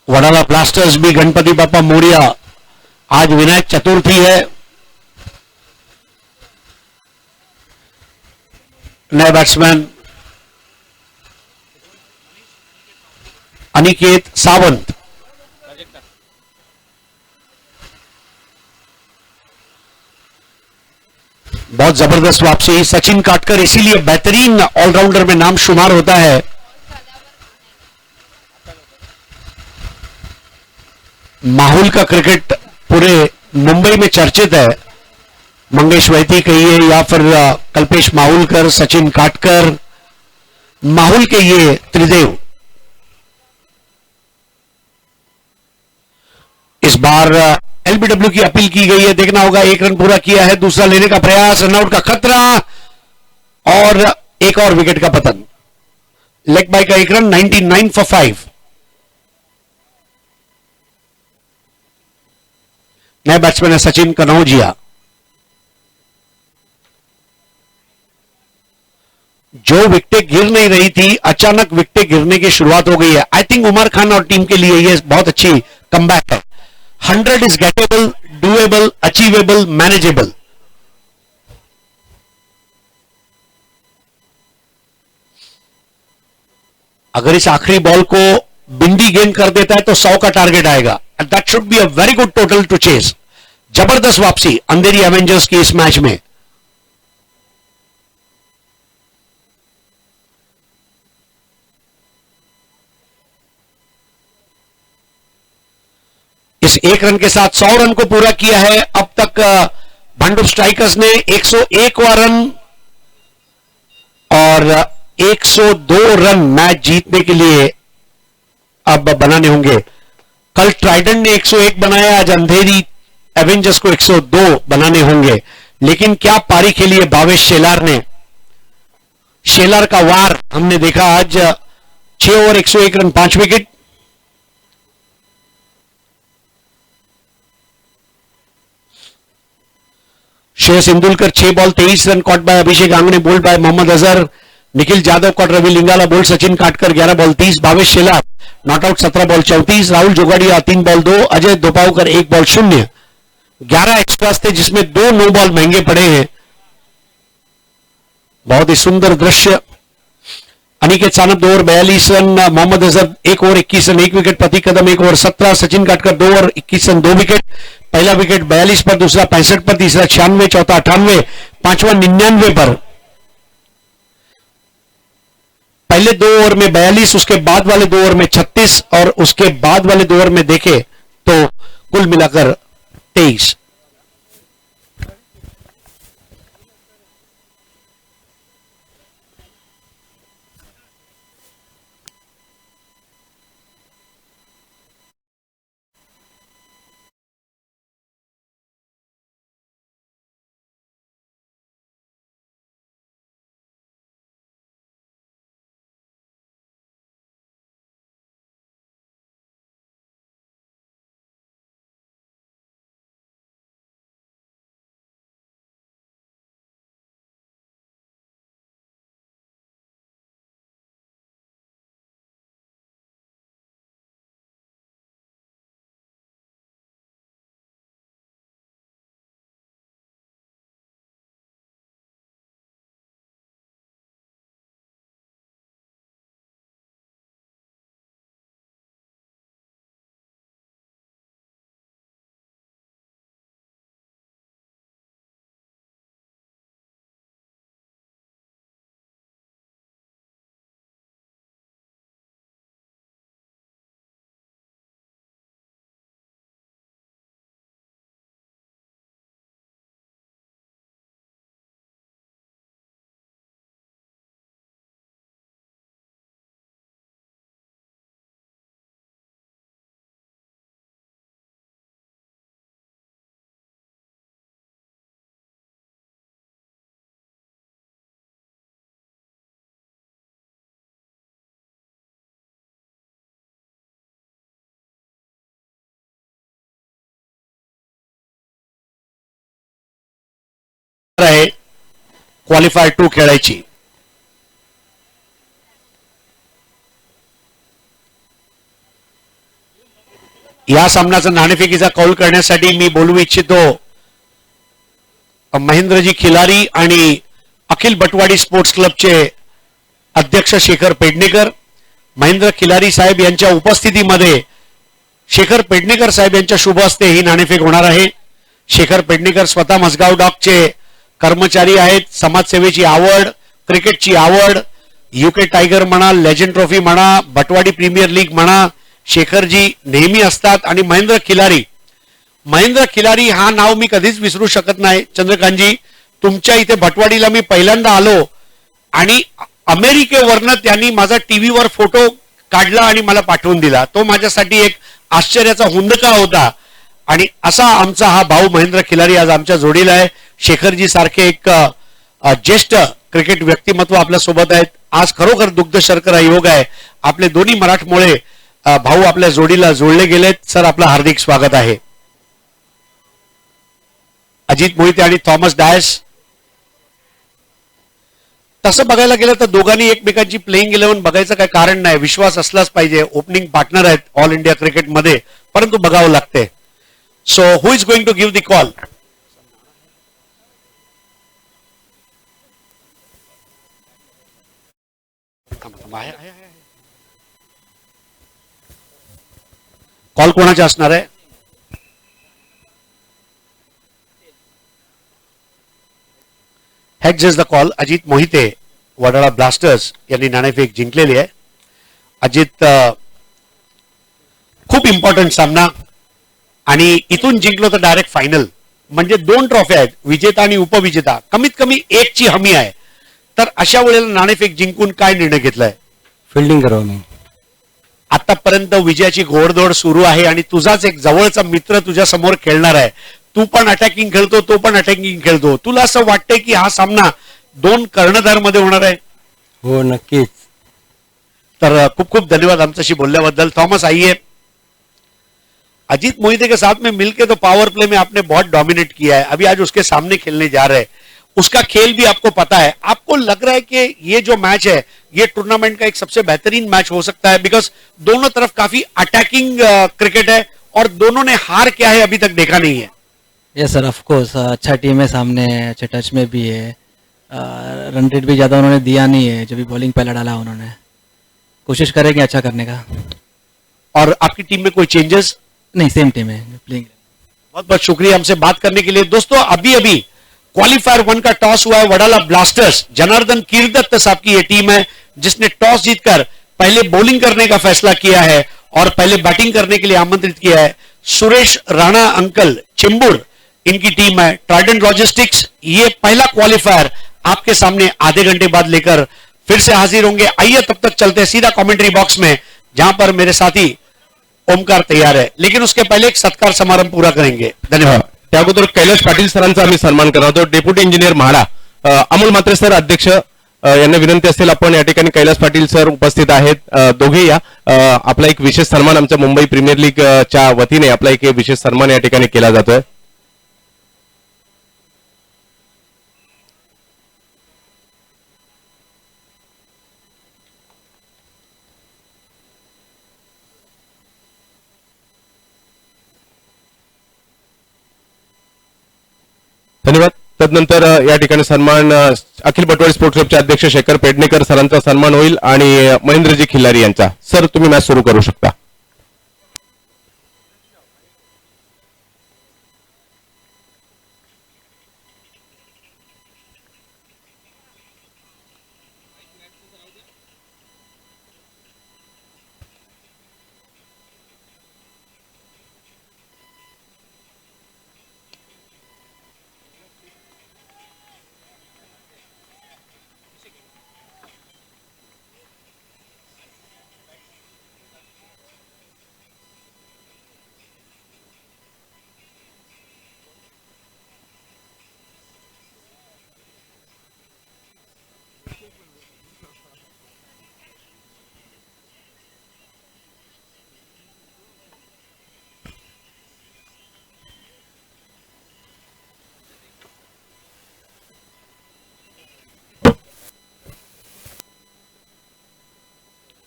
वडाला ब्लास्टर्स भी गणपति बापा मोरिया, आज विनायक चतुर्थी है। नए बैट्समैन अनिकेत सावंत। बहुत जबरदस्त वापसी। सचिन काटकर इसीलिए बेहतरीन ऑलराउंडर में नाम शुमार होता है। माहौल का क्रिकेट पूरे मुंबई में चर्चित है। मंगेश वैती कहिए या फिर कल्पेश माहुलकर, सचिन काटकर, माहौल के ये त्रिदेव। इस बार एलबीडब्ल्यू की अपील की गई है। देखना होगा, 1 रन पूरा किया है, दूसरा लेने का प्रयास, रनआउट का खतरा और एक और विकेट का पतन। लेग बाय का 1 रन। 99 फॉर 5। नए बैट्समैन है सचिन कनौजिया। जो विकेटें गिर नहीं रही थी, अचानक विकेटें गिरने की शुरुआत हो गई है। आई थिंक उमर खान और टीम के लिए यह बहुत अच्छी कमबैक है। 100 is gettable, doable, achievable, manageable. अगर इस आखिरी बॉल को बिंदी गेंद कर देता है तो 100 का टारगेट आएगा। That should be a very good total to chase. जबरदस्त वापसी अंधेरी एवेंजर्स की इस मैच में। इस 1 रन के साथ 100 रन को पूरा किया है। अब तक भांडुप स्ट्राइकर्स ने 101वां रन और 102 रन मैच जीतने के लिए अब बनाने होंगे। कल ट्राइडेंट ने 101 बनाया, आज अंधेरी एवेंजर्स को 102 बनाने होंगे। लेकिन क्या पारी खेली है भावेश शेलार ने। शेलार का वार हमने देखा आज। 6 over 101 run 5 wicket. Shreyas Indulkar 6 ball 23 run caught by Abhishek Angne bowled by Mohammad Azhar. Nikhil Jadhav caught Ravi Lingala bowled Sachin Katkar 11 ball 30. Bhavesh Shelar not out 17 ball 34. Rahul Jogadia 3 ball 2. Ajay Dopavkar 1 ball 0. 11 extras थे जिसमें 2 नो बॉल महंगे पड़े हैं. बहुत ही सुंदर दृश्य. Aniket Sanap 2 over 42 run. Mohammad Azhar 1 over 21 run 1 wicket. Prateek Kadam 1 over 17. Sachin Katkar 2 over 21 run 2 wicket. पहला विकेट 42 पर, दूसरा 65 पर, तीसरा 96, चौथा 98, पांचवा 99 पर. पहले 2 ओवर में 42, उसके बाद वाले 2 ओवर में 36 और उसके बाद वाले 2 ओवर में देखे तो कुल मिलाकर 23. आहे क्वालिफायर 2 खेळायची. या सामन्याचा नाणेफेकीचा कौल करण्यासाठी मी बोलू इच्छितो महेंद्रजी खिलारी आणि अखिल बटवाडी स्पोर्ट्स क्लबचे अध्यक्ष शेखर पेडणेकर. महेंद्र खिलारी साहेब यांच्या उपस्थितीमध्ये शेखर पेडणेकर साहेब यांच्या शुभ हस्ते ही नाणेफेक होणार आहे. शेखर पेडणेकर स्वतः मसगाव डॉकचे कर्मचारी आहेत. समाजसेवेची आवड, क्रिकेटची आवड, युके टायगर म्हणा, लेजंड ट्रॉफी म्हणा, बटवाडी प्रीमियर लीग म्हणा, शेखरजी नेहमी असतात. आणि महेंद्र खिलारी हा नाव मी कधीच विसरू शकत नाही. चंद्रकांतजी, तुमच्या इथे भटवाडीला मी पहिल्यांदा आलो आणि अमेरिकेवरनं त्यांनी माझा टीव्हीवर फोटो काढला आणि मला पाठवून दिला. तो माझ्यासाठी एक आश्चर्याचा हुंदका होता. आणि असा आमचा हा भाऊ महेंद्र खिलारी आज आमच्या जोडीला आहे. शेखरजी सारखे एक ज्येष्ठ क्रिकेट व्यक्तिमत्व आपल्या सोबत आहेत. आज खरोखर दुग्ध शर्करा योग आहे. आपले दोन्ही मराठमोळे भाऊ आपल्या जोडीला जोडले गेलेत. सर, आपलं हार्दिक स्वागत आहे. अजित मोहिते आणि थॉमस डायस, तसं बघायला गेलं तर दोघांनी एकमेकांची प्लेइंग 11 बघायचं काही कारण नाही. विश्वास असलाच पाहिजे. ओपनिंग पार्टनर आहेत ऑल इंडिया क्रिकेटमध्ये, परंतु बघावं लागते. So who is going to give the call? Call कोणाचा असणार आहे? Heads is the call. Ajit Mohite, Wadala blasters यांनी नाणेफेक जिंकलेली आहे. अजित, खूप इम्पॉर्टंट सामना आणि इथून जिंकलो तर डायरेक्ट फायनल. म्हणजे 2 ट्रॉफी आहेत, विजेता आणि उपविजेता. कमीत कमी 1 ची हमी आहे. तर अशा वेळेला नाणेफेक जिंकून काय निर्णय घेतलाय? फिल्डिंग करावं मी. आतापर्यंत विजयाची घोडदौड सुरू आहे आणि तुझाच एक जवळचा मित्र तुझ्या समोर खेळणार आहे. तू पण अटॅकिंग खेळतो, तो पण अटॅकिंग खेळतो. तुला असं वाटतंय की हा सामना 2 कर्णधार मध्ये होणार आहे? हो, नक्कीच. तर खूप खूप धन्यवाद आमच्याशी बोलल्याबद्दल. थॉमस, आइए. अजीत मोहिते के साथ में मिलके तो पावर प्ले में आपने बहुत डोमिनेट किया है, अभी आज उसके सामने खेलने जा रहे हैं, उसका खेल भी आपको पता है। आपको लग रहा है कि ये जो मैच है ये टूर्नामेंट का एक सबसे बेहतरीन मैच हो सकता है, बिकॉज दोनों तरफ काफी अटैकिंग क्रिकेट है और दोनों ने हार क्या है अभी तक देखा नहीं है। यस सर, ऑफ कोर्स अच्छा टीम है सामने, अच्छे टच में भी है, रन रेट भी ज़्यादा उन्होंने दिया नहीं है, जब भी बॉलिंग पहले डाला उन्होंने, कोशिश करेंगे अच्छा करने का। और आपकी टीम में कोई चेंजेस? नहीं, सेम टीम है प्लेइंग। बहुत बहुत शुक्रिया हमसे बात करने के लिए। दोस्तों अभी अभी क्वालिफायर 1 का टॉस हुआ है, वडाला ब्लास्टर्स जनार्दन कीरदत्त साहब की यह टीम है जिसने टॉस जीतकर पहले बॉलिंग करने का फैसला किया है और पहले बैटिंग करने के लिए आमंत्रित किया है। सुरेश राणा अंकल चेंबूर इनकी टीम है। ट्राइडेंट लॉजिस्टिक्स ये पहला क्वालिफायर आपके सामने आधे घंटे बाद लेकर फिर से हाजिर होंगे। आइए तब तक चलते हैं सीधा कमेंट्री बॉक्स में जहां पर मेरे साथी ओमकार तैयार है, लेकिन उसके पहले एक सत्कार समारंभ पूरा करेंगे। धन्यवाद। त्या अगोदर कैलाश पाटील सरांचा आम्ही सन्मान करणार आहोत। Deputy engineer MHADA Amol Mhatre sir अध्यक्ष यांना विनंती असेल, आपण या ठिकाणी कैलाश पाटील सर उपस्थित आहेत, दोघे या। आपला एक विशेष सन्मान आमच्या मुंबई प्रीमियर लीग च्या वतीने आपला एक विशेष सन्मान या ठिकाणी केला जातोय। धन्यवाद। तदनंतर या ठिकाणी सन्मान अखिल पटवाडी स्पोर्ट्स क्लबचे अध्यक्ष शेखर पेडणेकर सरांचा सन्मान होईल आणि महेंद्रजी खिल्लारी यांचा। सर तुम्ही मॅच सुरू करू शकता।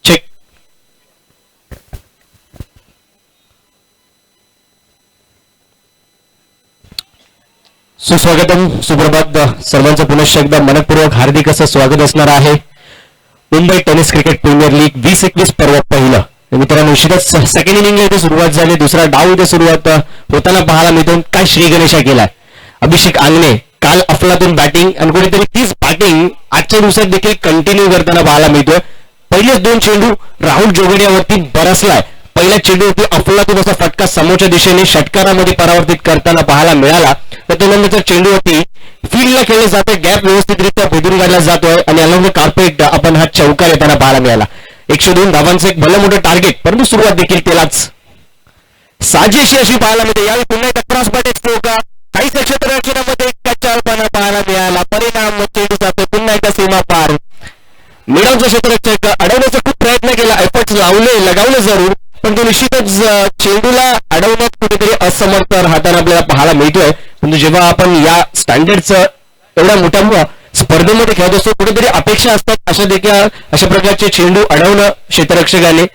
चेक। सुस्वागतम, सुप्रभात। सर्वांचं पुनश्च एकदा मनपूर्वक हार्दिक असं स्वागत असणार आहे Mumbai tennis cricket premier league 20-21 पर्व पहिलं। मित्रांनो निश्चितच सेकंड इनिंग इथे सुरुवात झाली, दुसरा डाव इथे सुरुवात होताना पाहायला मिळतो। काय श्री गणेशा केलाय अभिषेक आंगणे, काल अफलातून बॅटिंग आणि कुठेतरी तीच बॅटिंग आजच्या दिवसात देखील कंटिन्यू करताना पाहायला मिळतोय। पहिलेच 2 चेंडू राहुल जोगडियावरती बरसलाय, पहिल्या चेंडूवरती अफलातून असा फटका समोरच्या दिशेने षटकारामध्ये परावर्तित करताना पाहायला मिळाला, तर त्यानंतर चेंडूवरती फील्डला खेळले जाते, गॅप व्यवस्थितरित्या भेदून काढला जातोय आणि अलंग कार्पेट आपण हा चौकार येताना पाहायला मिळाला। 102 धावांचं एक भलं मोठं टार्गेट, परंतु सुरुवात देखील त्यालाच साजेशी अशी पाहायला मिळते। यावेळी पुन्हा एकदा क्रॉस बॅट का काही क्षेत्ररक्षणामध्ये कच्चाळपणा पाहायला मिळाला, परिणाम चेंडू जातो पुन्हा एकदा सीमा पार। मिडलचं क्षेत्ररक्षक अडवण्याचा खूप प्रयत्न केला, एफर्ट्स लगावले जरूर, पण तो निश्चितच चेंडूला अडवण्यात कुठेतरी असमर्थ राहताना आपल्याला पाहायला मिळतोय। पण जेव्हा आपण या स्टँडर्डचं एवढ्या मोठ्या स्पर्धेमध्ये खेळत असतो, कुठेतरी अपेक्षा असतात अशा प्रकारचे चेंडू अडवणं क्षेत्ररक्षकाने,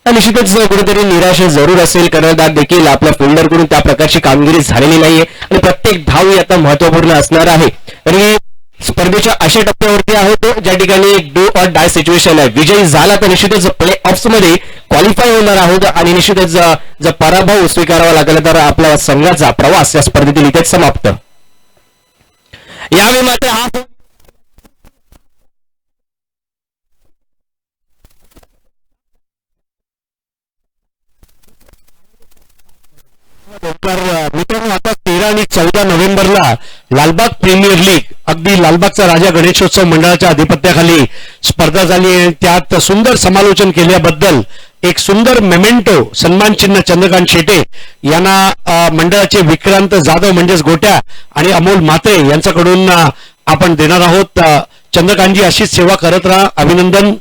निश्चितच कुठेतरी निराशा जरूर असेल। कर्णधार देखील आपल्या फिल्डरकडून त्या प्रकारची कामगिरी झालेली नाहीये आणि प्रत्येक धाव ही आता महत्वपूर्ण असणार आहे। आणि स्पर्धेच्या अशा टप्प्यावरती आहोत ज्या ठिकाणी एक डू ऑर डाय सिच्युएशन आहे। विजयी झाला तर निश्चितच प्ले ऑफ्स मध्ये क्वालिफाय होणार आहोत आणि निश्चितच जर पराभव स्वीकारावा लागला तर आपला संघाचा प्रवास या स्पर्धेतील इथेच समाप्त। यावेळी मात्र हा मित्रांनो आता 13 आणि 14 नोव्हेंबरला लालबाग प्रीमियर लीग अगदी लालबागचा राजा गणेशोत्सव मंडळाच्या अधिपत्याखाली स्पर्धा झाली आहे। त्यात सुंदर समालोचन केल्याबद्दल एक सुंदर मेमेंटो सन्मान चिन्ह चंद्रकांत शेटे यांना मंडळाचे विक्रांत जाधव म्हणजेच गोट्या आणि अमोल म्हात्रे यांच्याकडून आपण देणार आहोत। चंद्रकांतजी अशीच सेवा करत राहा, अभिनंदन।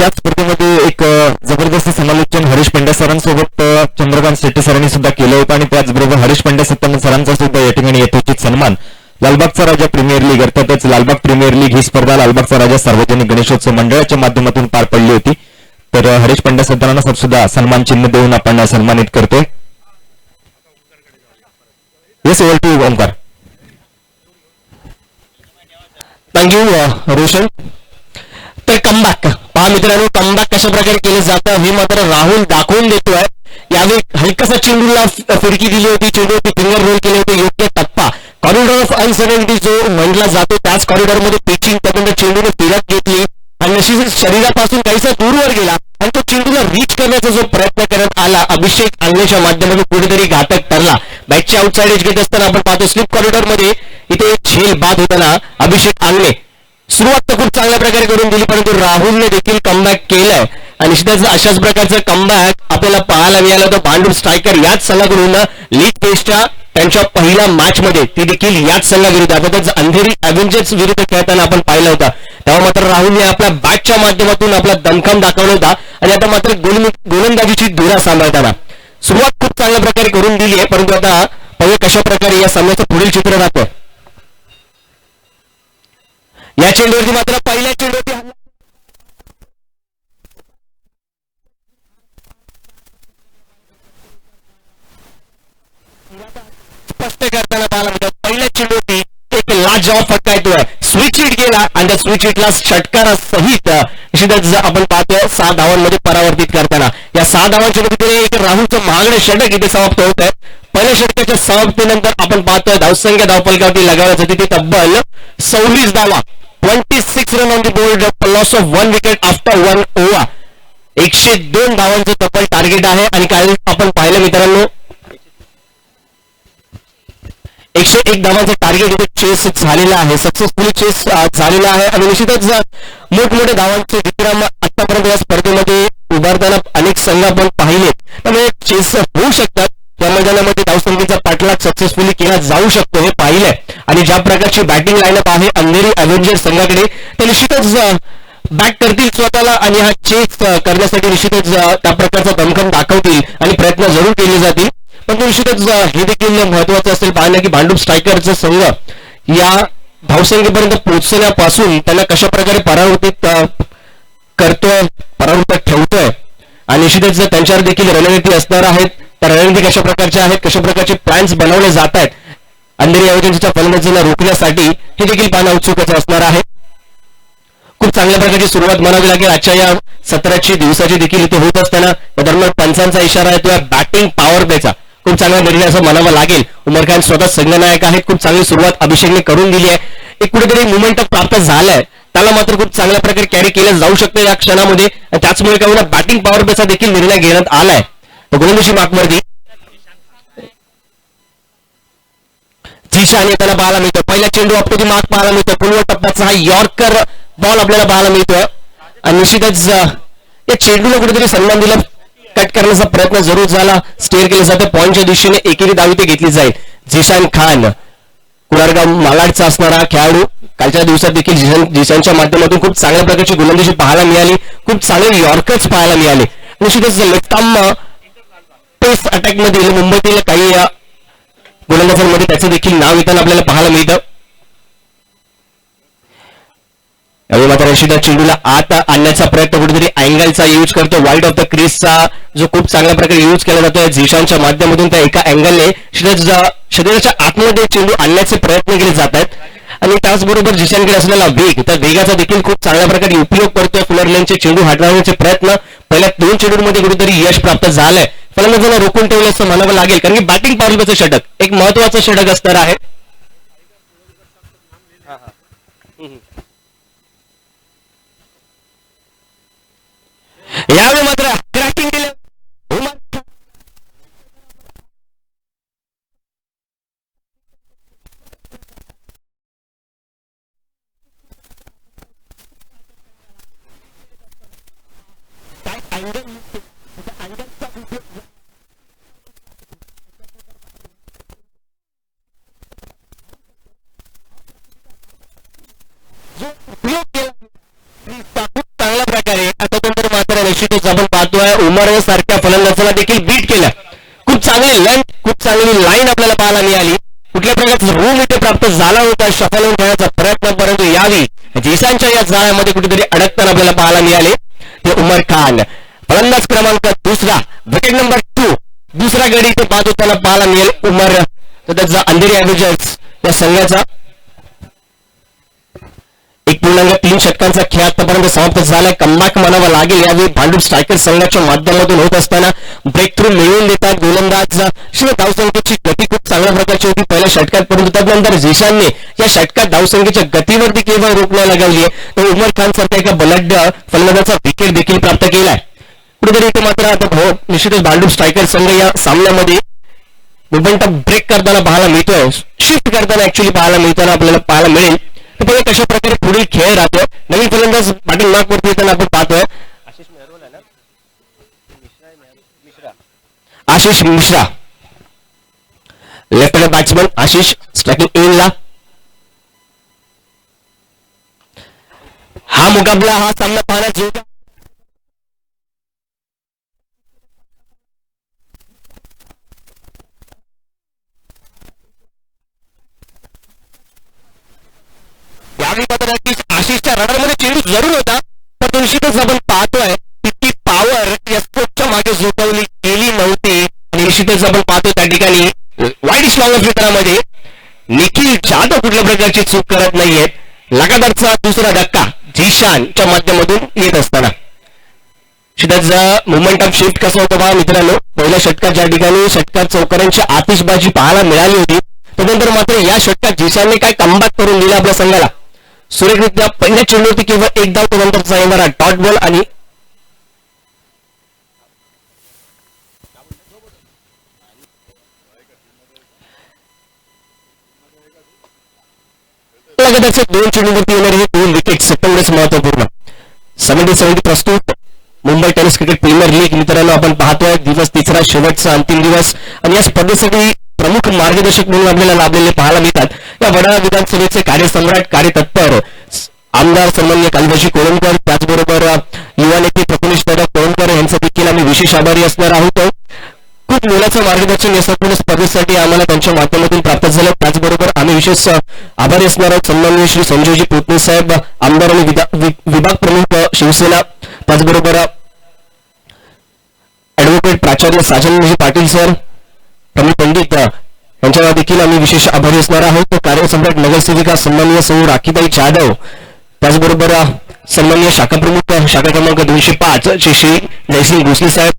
त्याच स्पर्धेमध्ये एक जबरदस्त समालोचन हरीश पंड्या सरांसोबत चंद्रकांत शेट्टी सरांनी सुद्धा केलं होतं आणि त्याचबरोबर हरीश पंड्या सरांचा सुद्धा या ठिकाणी यथोचित सन्मान. लालबागचा राजा प्रीमियर लीग अर्थातच लालबाग प्रीमियर लीग ही स्पर्धा लालबागचा राजा सार्वजनिक गणेशोत्सव मंडळाच्या माध्यमातून पार पडली होती. तर हरीश पंड्या सरांना सुद्धा सन्मान चिन्ह देऊन आपण सन्मानित करतोय. Yes, over to Omkar. Thank you Roshan. तर कमबॅक पहा मित्रांनो, कमबॅक कशा प्रकारे केलं जातं हे मात्र राहुल दाखवून देतोय. यावेळी हलकासा चेंडूला फिरकी दिली होती, चेंडूवरती फिंगर रोल केले होते, योग्य टप्पा कॉरिडॉर ऑफ अनसर्टनिटी जो म्हटला जातो त्याच कॉरिडॉरमध्ये पिचिंग त्यानंतर चेंडूने फिरत घेतली आणि नशीबच शरीरापासून काहीसा दूरवर गेला आणि तो चेंडूला रीच करण्याचा जो प्रयत्न करत आला अभिषेक आंगलेच्या माध्यमातून कुठेतरी घातक ठरला. बॅटची आउटसाइड एज घेत असताना आपण पाहतो स्लिप कॉरिडॉरमध्ये इथे झेल बाद होताना अभिषेक आंगले सुरुवात तर खूप चांगल्या प्रकारे करून दिली, परंतु राहुलने देखील कमबॅक केलंय आणि निश्चितच अशाच प्रकारचं कमबॅक आपल्याला पाहायला मिळालं होतं. भांडूप स्ट्रायकर याच संघाकडून लीग टेस्टच्या त्यांच्या पहिल्या मॅच मध्ये ती देखील याच संघाविरुद्ध अर्थातच अंधेरी अव्हेंजर्स विरुद्ध खेळताना आपण पाहिलं होतं. तेव्हा मात्र राहुलने आपल्या बॅटच्या माध्यमातून आपला दणखम दाखवला होता आणि आता मात्र गोलंदाजीची धुरा सांभाळताना सुरुवात खूप चांगल्या प्रकारे करून दिली आहे, परंतु आता पाहूया कशा प्रकारे या सामन्याचं पुढील चित्र राहतं. या चेंडूवरती मात्र पहिल्या चेंडूवरती स्पष्ट करताना पाहायला मिळतं. पहिल्या चेंडूवरती एक लाजवाब फटका येतोय, स्विच हिट गेला आणि त्या स्विच हिटला षटकारा सहित निश्चितच आपण पाहतोय 6 धावांमध्ये परावर्तित करताना. या 6 धावांच्या मध्ये एक राहुलचं महागडे षटक इथे समाप्त होत आहे. पहिल्या षटकाच्या समाप्तीनंतर आपण पाहतोय धावसंख्या धावफलकावरती लगावत होती ती तब्बल 26 धावा, 26 run on the board, loss of 1 wicket after 1 over. 102 धावांचं तब्बल टार्गेट आहे आणि काल आपण पाहिलं मित्रांनो 101 धावांचं टार्गेट इथे चेस झालेलं आहे, सक्सेसफुली चेस झालेला आहे आणि निश्चितच मोठमोठे धावांचे विक्रम आतापर्यंत या स्पर्धेमध्ये उभारताना अनेक संघ आपण पाहिलेत, त्यामुळे चेस होऊ शकतात. त्या मैदानामध्ये धावसंख्येचा पाठलाग सक्सेसफुली केला जाऊ शकतो हे पाहिलंय आणि ज्या प्रकारची बॅटिंग लाईनअप आहे अंधेरी अव्हेंजर्स संघाकडे ते निश्चितच बॅक करतील स्वतःला आणि हा चेस करण्यासाठी निश्चितच त्या प्रकारचा दमखम दाखवतील आणि प्रयत्न जरूर केले जातील. पण निश्चितच हे देखील महत्वाचं असेल पाहणं की भांडूप स्ट्रायकरचा संघ या धावसंख्येपर्यंत पोहोचण्यापासून त्यांना कशा प्रकारे परावर्तित करतोय, परावृत्त ठेवतोय आणि निश्चितच त्यांच्यावर देखील रणनीती असणार आहेत. त्या रणनीती कशा प्रकारच्या आहेत, कशा प्रकारचे प्लॅन्स बनवले जात आहेत अंधेरी अव्हेंजर्सच्या फलंदाजीला रोखण्यासाठी हे देखील पाहणं उत्सुकच असणार आहे. खूप चांगल्या प्रकारची सुरुवात म्हणावी लागेल आजच्या या 17ची दिवसाची देखील इथे होत असताना दरम्यान पंचांचा इशारा येतोय बॅटिंग पॉवर प्लेचा. खूप चांगला निर्णय असं म्हणावं लागेल. उमर खान स्वतः संघनायक आहेत, खूप चांगली सुरुवात अभिषेकने करून दिली आहे. एक कुठेतरी मुवमेंटअप प्राप्त झालाय, त्याला मात्र खूप चांगल्या प्रकारे कॅरी केलं जाऊ शकतं या क्षणामध्ये. त्याचमुळे काय होणार बॅटिंग पॉवर प्लेचा देखील निर्णय घेण्यात आलाय. गोलंदाजी मार्कवरती झिशान येताना पाहायला मिळतो. पहिला चेंडू आपली मार्क पाहायला मिळतो. पूर्व टप्प्याचा हा यॉर्कर बॉल आपल्याला पाहायला मिळतोय आणि निश्चितच या चेंडूला कुठेतरी सन्मान दिला, कट करण्याचा प्रयत्न जरूर झाला, स्टेअर केलं जातं. पॉईंटच्या दिशेने एकेरी धाव ते घेतली जाईल. झिशान खान कुडारगाव मालाडचा असणारा खेळाडू कालच्या दिवसात देखील झिशानच्या माध्यमातून खूप चांगल्या प्रकारची गोलंदाजी पाहायला मिळाली, खूप चांगले यॉर्कर्स पाहायला मिळाले. निश्चितच लेफ्ट आर्म पेस अटॅक मधील मुंबईतील काही गोलंदाजांमध्ये त्याचं देखील नाव येताना आपल्याला पाहायला मिळतं. यावेळी मात्र रशिदा चेंडूला आत आणण्याचा प्रयत्न कुठेतरी अँगलचा यूज करतो. वाईड ऑफ द क्रीजचा जो खूप चांगल्या प्रकारे यूज केला जातोय झिशानच्या माध्यमातून त्या एका अँगलने शरीराच्या आतमध्ये चेंडू आणण्याचे प्रयत्न केले जात आहेत आणि त्याचबरोबर झिशानकडे असलेला वेग, त्या वेगाचा देखील खूप चांगल्या प्रकारे उपयोग करतोय. फुलर लेनचे चेंडू हटवण्याचे प्रयत्न पहिल्या 2 चेंडूंमध्ये कुठेतरी यश प्राप्त झालंय. फलंदाजांना रोखून ठेवलं असं म्हणावं लागेल, कारण की बॅटिंग पॉवर प्लेचं षटक एक महत्वाचं षटक असणार आहे. यावेळी मात्र क्रॅकिंग केलं मात्र निश्चितच आपण पाहतोय उमर सारख्या फलंदाजाला देखील बीट केलं. खूप चांगली लेंथ, खूप चांगली लाईन आपल्याला पाहायला मिळाली. कुठल्या प्रकारचा रूम इथे प्राप्त झाला होता शफल होऊन खेळण्याचा प्रयत्न, परंतु यावी जेसांच्या या जाळ्यामध्ये कुठेतरी अडकताना आपल्याला पाहायला मिळाले ते उमर खान. फलंदाज क्रमांक दुसरा, विकेट नंबर 2, दुसरा गडी इथे बाद होताना पाहायला मिळेल उमर. तर त्याचा अंधेरी ॲव्हरेजर्स या संघाचा 1.3 षटकांचा खेळ आतापर्यंत समाप्त झालाय. कमबॅक म्हणावा लागेल यावेळी भांडूप स्ट्रायकर संघाच्या माध्यमातून होत असताना ब्रेक थ्रू मिळवून देतात गोलंदाज. धावसंख्येची गती खूप चांगल्या प्रकारची होती पहिल्या षटकात, परंतु त्यानंतर झिशानने या षटकात धावसंख्येच्या गतीवरती केवळ रोखण्याला लागली आहे. तर उमर खान सारख्या एका बलाढ्य फलंदाजाचा विकेट देखील प्राप्त केलाय. कुठेतरी इथे मात्र आता निश्चितच भांडूप स्ट्रायकर संघ या सामन्यामध्ये मोमेंटम ब्रेक करताना पाहायला मिळतोय, शिफ्ट करताना ऍक्च्युअली आपल्याला पाहायला मिळेल. तर बघा कशा प्रकारे पुढील खेळ राहतोय. नवीन फलंदाज पाटील नागपूरती येताना आपण पाहतोय Ashish Mishra, left hand batsman Ashish striking एनला. हा मुकाबला, हा सामना पाहण्याचा आशिषच्या रडारमध्ये चेंडू जरूर होता, पण निश्चितच आपण पाहतोय तितकी पॉवर या स्पोर्टच्या मागे झोपवली गेली नव्हती. आणि निश्चितच आपण पाहतो त्या ठिकाणी वाईट स्लॉंग क्षेत्रामध्ये निखिल जाधव कुठल्या प्रकारची चूक करत नाहीयेत. लगातारचा दुसरा धक्का झिशानच्या माध्यमातून येत असताना मोमेंटम शिफ्ट कसं होतं पहा मित्रांनो. पहिल्या षटकात ज्या ठिकाणी षटकात चौकारांची आतिषबाजी पाहायला मिळाली होती, त्यानंतर मात्र या षटकात झिशानने काय कमबॅक करून दिला आपल्या संघाला. सुरेखरित्या पहिल्या चेंडूवरती केवळ एक धाव, त्यानंतरचा येणारा डॉट बॉल आणि लगातारचे 2 चेंडूवरती येणारे हे 2 विकेट्स तेवढेच महत्वपूर्ण. 70 प्रस्तुत Mumbai tennis cricket premier league मित्रांनो आपण पाहतोय दिवस तिसरा, शेवटचा अंतिम दिवस. आणि या स्पर्धेसाठी प्रमुख मार्गदर्शक म्हणून आपल्याला लाभलेले पाहायला मिळतात या वडाळा विधानसभेचे कार्यसम्राट, कार्यतत्पर आमदार सन्माननीय कालिदाजी कोळंबकर, त्याचबरोबर युवा नेते प्रफुल्लित दादा कोळंबकर यांचा देखील आम्ही विशेष आभारी असणार आहोत. खूप मोलाचं मार्गदर्शन या संपूर्ण स्पर्धेसाठी आम्हाला त्यांच्या माध्यमातून प्राप्त झालं. त्याचबरोबर आम्ही विशेष आभारी असणार आहोत सन्माननीय श्री संजयजी पोतने साहेब, आमदार आणि विभाग प्रमुख शिवसेना, त्याचबरोबर ऍडव्होकेट प्राचार्य साजनजी पाटील सर, प्रवीण पंडित यांच्यावर देखील आम्ही विशेष आभारी असणार आहोत. कार्यसम्राट नगरसेविका सन्माननीय सौ राखीताई जाधव, त्याचबरोबर सन्माननीय शाखा प्रमुख शाखा क्रमांक 205 श्री जयसिंग भोसले साहेब,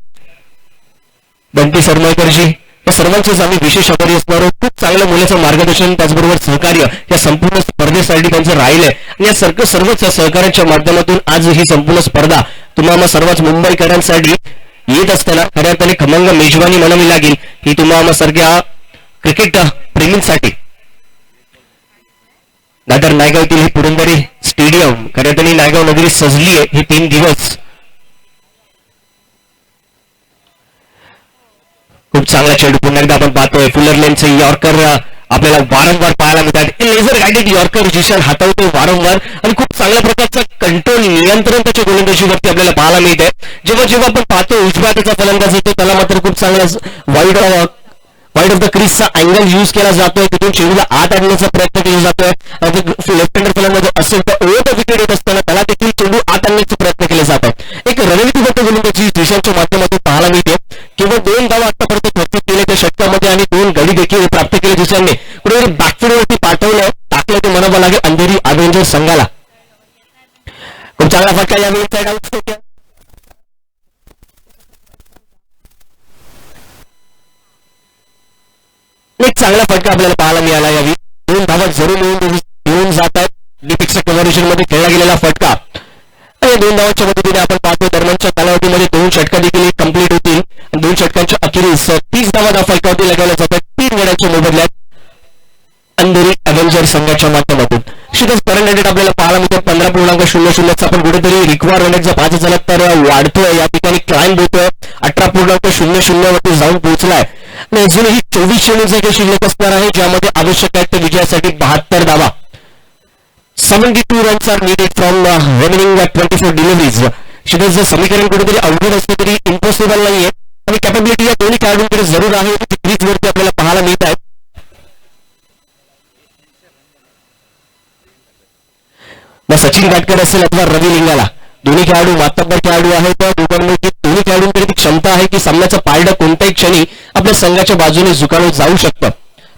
बंटी सरमळकरजी, या सर्वांचेच आम्ही विशेष आभारी असणार आहोत. खूप चांगलं मुलाचं मार्गदर्शन त्याचबरोबर सहकार्य या संपूर्ण स्पर्धेसाठी त्यांचं राहिलंय. आणि या सर्वच सहकार्याच्या माध्यमातून आज ही संपूर्ण स्पर्धा तुम्हाला सर्वच मुंबईकरांसाठी येत असताना खऱ्या अर्थाने खमंग मेजवानी म्हणावी लागेल ही तुम्हाला सारख्या क्रिकेट प्रेमींसाठी. दादर नायगावतील हे पुरंदरी स्टेडियम खऱ्या अर्थाने नायगाव नगरी सजली आहे. हे 3 दिवस खूप चांगला चेंडू पुन्हा एकदा आपण पाहतोय. फुलर लेनचे यॉर्कर आपल्याला वारंवार पाहायला मिळतात. लेझर गाइडेड यॉर्कर झिशान हातावतो वारंवार आणि खूप चांगल्या प्रकारचं कंट्रोल, नियंत्रण त्याच्या गोलंदाजीवरती आपल्याला पाहायला मिळतंय. जेव्हा जेव्हा आपण पाहतो उजव्या हाताचा फलंदाज येतो त्याला मात्र खूप चांगला वाईड ऑफ द क्रीजचा अँगल यूज केला जातोय, तिथून चेंडूला आत आणण्याचा प्रयत्न केला जातोय. लेफ्ट हँडर फलंदाज असेल तर ओव्हर द विकेट येत असताना त्याला देखील चेंडू आत आणण्याचा प्रयत्न केले जात आहे. एक रणनीतिबद्ध गोलंदाजी झिशानच्या माध्यमातून पाहायला मिळते. केवळ 2 धावा आतापर्यंत प्रस्तुत केले त्या षटकामध्ये आणि 2 गडी देखील प्राप्त केले झिशानने. कुठेतरी बॅकफुटवरती पाठवलं, टाकलं ते म्हणावं लागेल अंधेरी अव्हेंजर्स संघाला. खूप चांगला फटका यावेळी साईड आउट. एक चांगला फटका आपल्याला पाहायला मिळाला यावी. 2 धावा जरूर मिळून जात आहेत. डिफेक्सच्या कव्हरेशन मध्ये खेळला गेलेला फटका आणि 2 धावांच्या मदतीने आपण पाहतो दरम्यानच्या कालावधीमध्ये 2 षटका देखील कंप्लीट होतील. 2 षटकांच्या अखेरीस 30 धावा फलकावरती लगावल्या जातात 3 गड्यांच्या मोबदल्यात अंधेरी अव्हेंजर संघाच्या माध्यमातून. निश्चितच करंट रेट आपल्याला पाहायला मिळतो 15.00 आपण कुठेतरी रिक्वायर रनचा 5 झाला तर वाढतोय. या ठिकाणी क्लाइंब होतोय 18.00 वरती जाऊन पोहोचलाय. आणि अजूनही 24 चेंडूचे काही शिल्लक असणार आहे ज्यामध्ये आवश्यक आहे ते विजयासाठी 72 धावा. 72 runs are needed from remaining 24 deliveries. शिवाय समीकरण कुठेतरी अवघड असलं तरी इम्पॉसिबल नाहीये आणि कॅपेबिलिटी या दोन्ही खेळाडूंकडे जरूर आहे. क्रीज वरती आपल्याला पाहायला मिळत आहे. मग सचिन काटकर असेल अथवा रवी लिंगाला, दोन्ही खेळाडू मातब्बर खेळाडू आहेत. दोघांमध्ये दोन्ही खेळाडूंकडे ती क्षमता आहे की सामन्याचं पारडं कोणत्याही क्षणी आपल्या संघाच्या बाजूने झुकावलं जाऊ शकतं.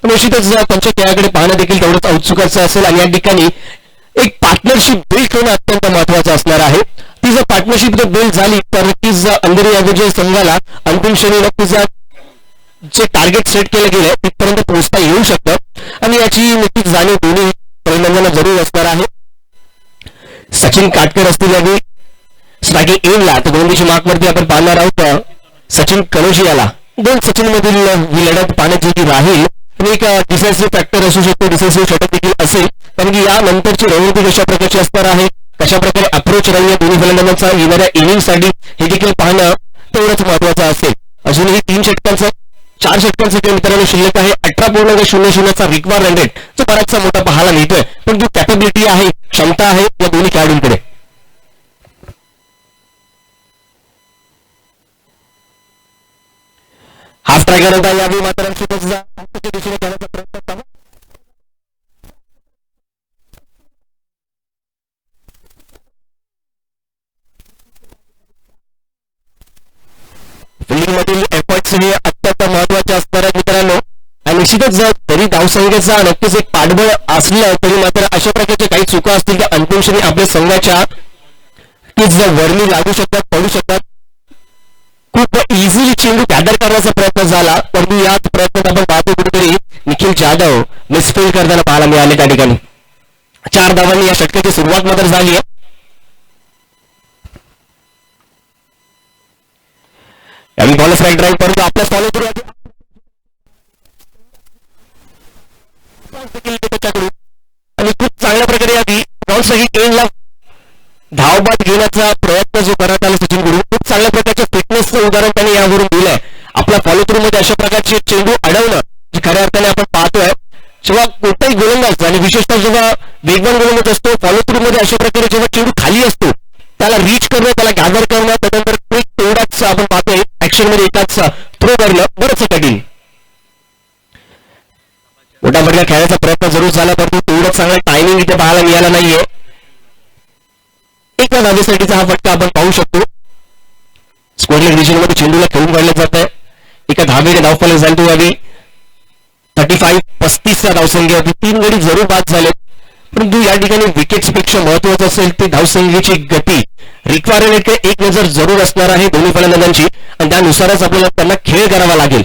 निश्चितच त्यांच्या खेळाकडे पाहणं देखील तेवढंच औत्सुकाचं असेल आणि या ठिकाणी एक पार्टनरशिप बिल्ड होणं अत्यंत महत्वाचं असणार आहे. ती जर पार्टनरशिप जर बिल्ड झाली तर नक्कीच अंधेरी या संघाला अंतिम क्षणी नक्कीच जे टार्गेट सेट केलं गेलंय तिथपर्यंत पोहोचता येऊ शकतं आणि याची नक्कीच जाणीव दोन्ही फलंदाजांना जरूर असणार आहे. सचिन काटकर असतील आणि स्ट्रायकिंग एंडला तर गोलंदाजी मार्कवरती आपण पाहणार आहोत सचिन कनोजियाला. दोन सचिन मधील ही लढत पाहण्याची राहील आणि एक डिसेसिव्ह फॅक्टर असू शकतो, डिसेसिव्ह षटक देखील असेल, कारण की यानंतरची रणनीती कशा प्रकारची असणार आहे, कशा प्रकारे अप्रोच राहील या दोन्ही फलंदाजांचा येणाऱ्या इनिंगसाठी हे देखील पाहणं तेवढंच महत्वाचं असेल. अजूनही 4 षटकांचा खेळ मित्रांनो शिल्लक आहे. 18.00चा रिक्वायर्ड रन रेट जो बराचसा मोठा पाहायला मिळतोय, पण जो कॅपेबिलिटी आहे, क्षमता आहे या दोन्ही खेळाडूंकडे. हाफ ट्रायगर होता यावेळी मात्र दिशेने खेळण्याचा प्रयत्न होता. फिल्डिंग मधील एफर्ट्स हे अत्यंत महत्वाचे असणार आहेत मित्रांनो आणि निश्चितच जरी धावसंख्येचा नक्कीच एक पाठबळ असलं तरी मात्र अशा प्रकारचे काही चुका असतील त्या अंतिम क्षणी आपल्या संघाच्या वरणी लागू शकतात, पडू शकतात. खूप इझिली चेंडू गॅदर करण्याचा प्रयत्न झाला, परंतु या प्रयत्नात आपण पाहतो कुठेतरी निखिल जाधव मिसफील्ड करताना पाहायला मिळाले. त्या ठिकाणी 4 धावांनी या षटकाची सुरुवात मात्र झाली आहे. यावेळी बॉल स्ट्राईक ड्राईव्ह परंतु आपल्या फॉलो करू आणि खूप चांगल्या प्रकारे यावी बॉल स्ट्राईक एंडला धावबाद घेण्याचा प्रयत्न जो करत आला सचिन कडून खूप चांगल्या प्रकारच्या फिटनेसचं उदाहरण त्यांनी यावरून दिलंय. आपल्या फॉलो थ्रू मध्ये अशा प्रकारचे चेंडू अडवणं जे खऱ्या अर्थाने आपण पाहतोय जेव्हा कोणताही गोलंदाज आणि विशेषतः जेव्हा वेगवान गोलंदाज असतो फॉलो थ्रू मध्ये अशा प्रकारे जेव्हा चेंडू खाली असतो त्याला रीच करणं, त्याला गॅदर करणं, त्यानंतर क्विक तेवढाच आपण पाहतोय ऍक्शन मध्ये एकाच थ्रो करणं बरंच कठीण. मोठा बडला खेळायचा प्रयत्न जरूर झाला परंतु तेवढंच चांगला टायमिंग इथे पाहायला मिळाला नाहीये. एका धावेसाठीचा हा फटका आपण पाहू शकतो. स्कोअरलेग डिव्हिजन मध्ये चेंडूला खेळून काढलं जात आहे. एका धावेने धावफलक झाली तो यावी 35-35 धावसंख्या होती. 3 गडी जरूर बाद झाले परंतु या ठिकाणी विकेट्स पेक्षा महत्वाचं असेल ते धावसंख्येची गती. रिक्वायरमेंट एक नजर जरूर असणार आहे दोन्ही फलंदाजांची आणि त्यानुसारच आपल्याला त्यांना खेळ करावा लागेल.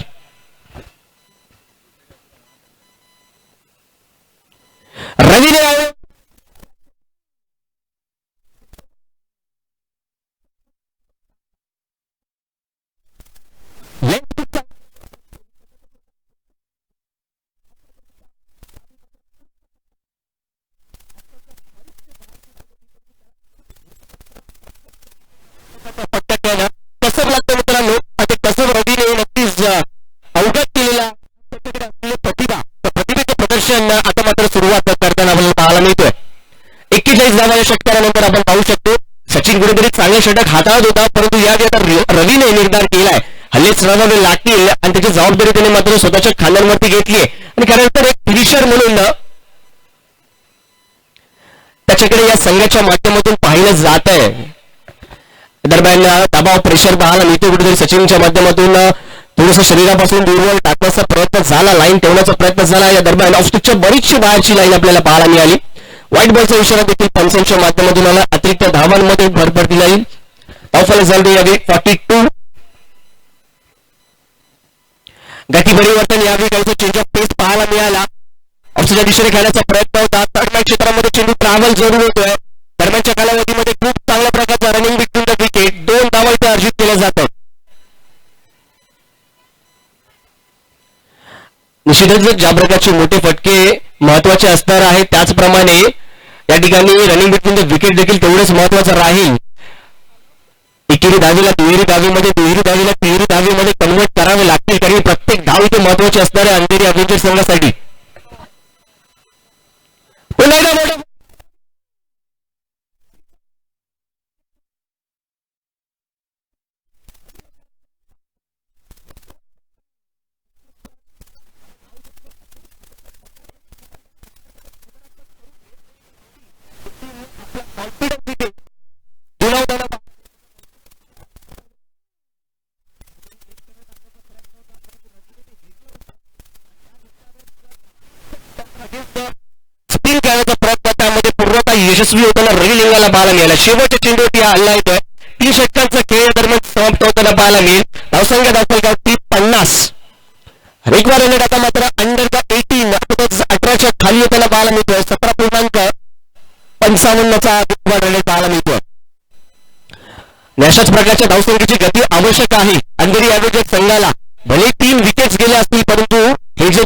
रवीने कसं लागतं मित्रांनो, आता कसं रवीने नक्कीच अवगत केलेला प्रतिभा प्रतिभेचं प्रदर्शन आता मात्र सुरुवात करताना आपल्याला पाहायला मिळतोय. 41 धावांच्या षटकारानंतर आपण पाहू शकतो सचिन कुठेतरी चांगले षटक हाताळत होता परंतु यावेळी आता रवीने निर्धार केलाय हल्ले चढावे लागतील आणि त्याची जबाबदारी त्याने मात्र स्वतःच्या खांद्यांवरती घेतली आहे आणि खरं तर एक फिनिशर म्हणून त्याच्याकडे या संघाच्या माध्यमातून पाहिलं जात आहे. दरम्यान दबाव प्रेशर पाहायला मिळतो कुठेतरी सचिनच्या माध्यमातून थोडंसं शरीरापासून दूरवर टाकण्याचा प्रयत्न झाला, लाईन ठेवण्याचा प्रयत्न झाला. या दरम्यान ऑफस्टिकच्या बरीचशी बाहेरची लाईन आपल्याला पाहायला मिळाली. व्हाईट बॉलचा इशारा देखील पंचांच्या माध्यमातून आला. अतिरिक्त धावांमध्ये भर पडली जाईल. धावफलक झालं यावेळी 42. गती परिवर्तन यावेळी काहीचा चेंज ऑफ पेस पाहायला मिळाला. ऑफसाईडच्या दिशेने खेळण्याचा प्रयत्न होता. दरम्यान क्षेत्रामध्ये चेंडू ट्रॅव्हल जरूर होतोय. दरम्यानच्या कालावधीमध्ये खूप चांगल्या प्रकारचा रनिंग बिटवीन द विकेट 2 धावा इथे अर्जित केल्या जातात. निश्चितच ज्या प्रकारचे मोठे फटके महत्वाचे असणार आहेत त्याचप्रमाणे या ठिकाणी रनिंग बिटवीन द विकेट देखील तेवढेच महत्वाचं राहील. एकेरी धावेला दुहेरी धावेमध्ये, दुहेरी धावेला तिहेरी धावेमध्ये कन्वर्ट करावे लागतील कारण प्रत्येक धाव इथे महत्वाची असणार आहे अंधेरी अव्हेंजर संघासाठी. यशस्वी होताना रवी लिंगाला पाहायला मिळाला. शेवटच्या चेंडूवरती हा हल्ला येतोय. 30 षटकांचा खेळ दरम्यान समाप्त होताना पाहायला मिळेल. धावसंख्या दाखल 50. रेकॉर्ड रन आता मात्र अंडर द 18 18च्या खाली येताना पाहायला मिळतोय. 17.55चा रेकॉर्ड रन पाहायला मिळतोय. अशाच प्रकारच्या धावसंख्येची गती आवश्यक आहे अंधेरी ॲव्हरेज संघाला. भले 3 विकेट्स गेले असतील परंतु हे जे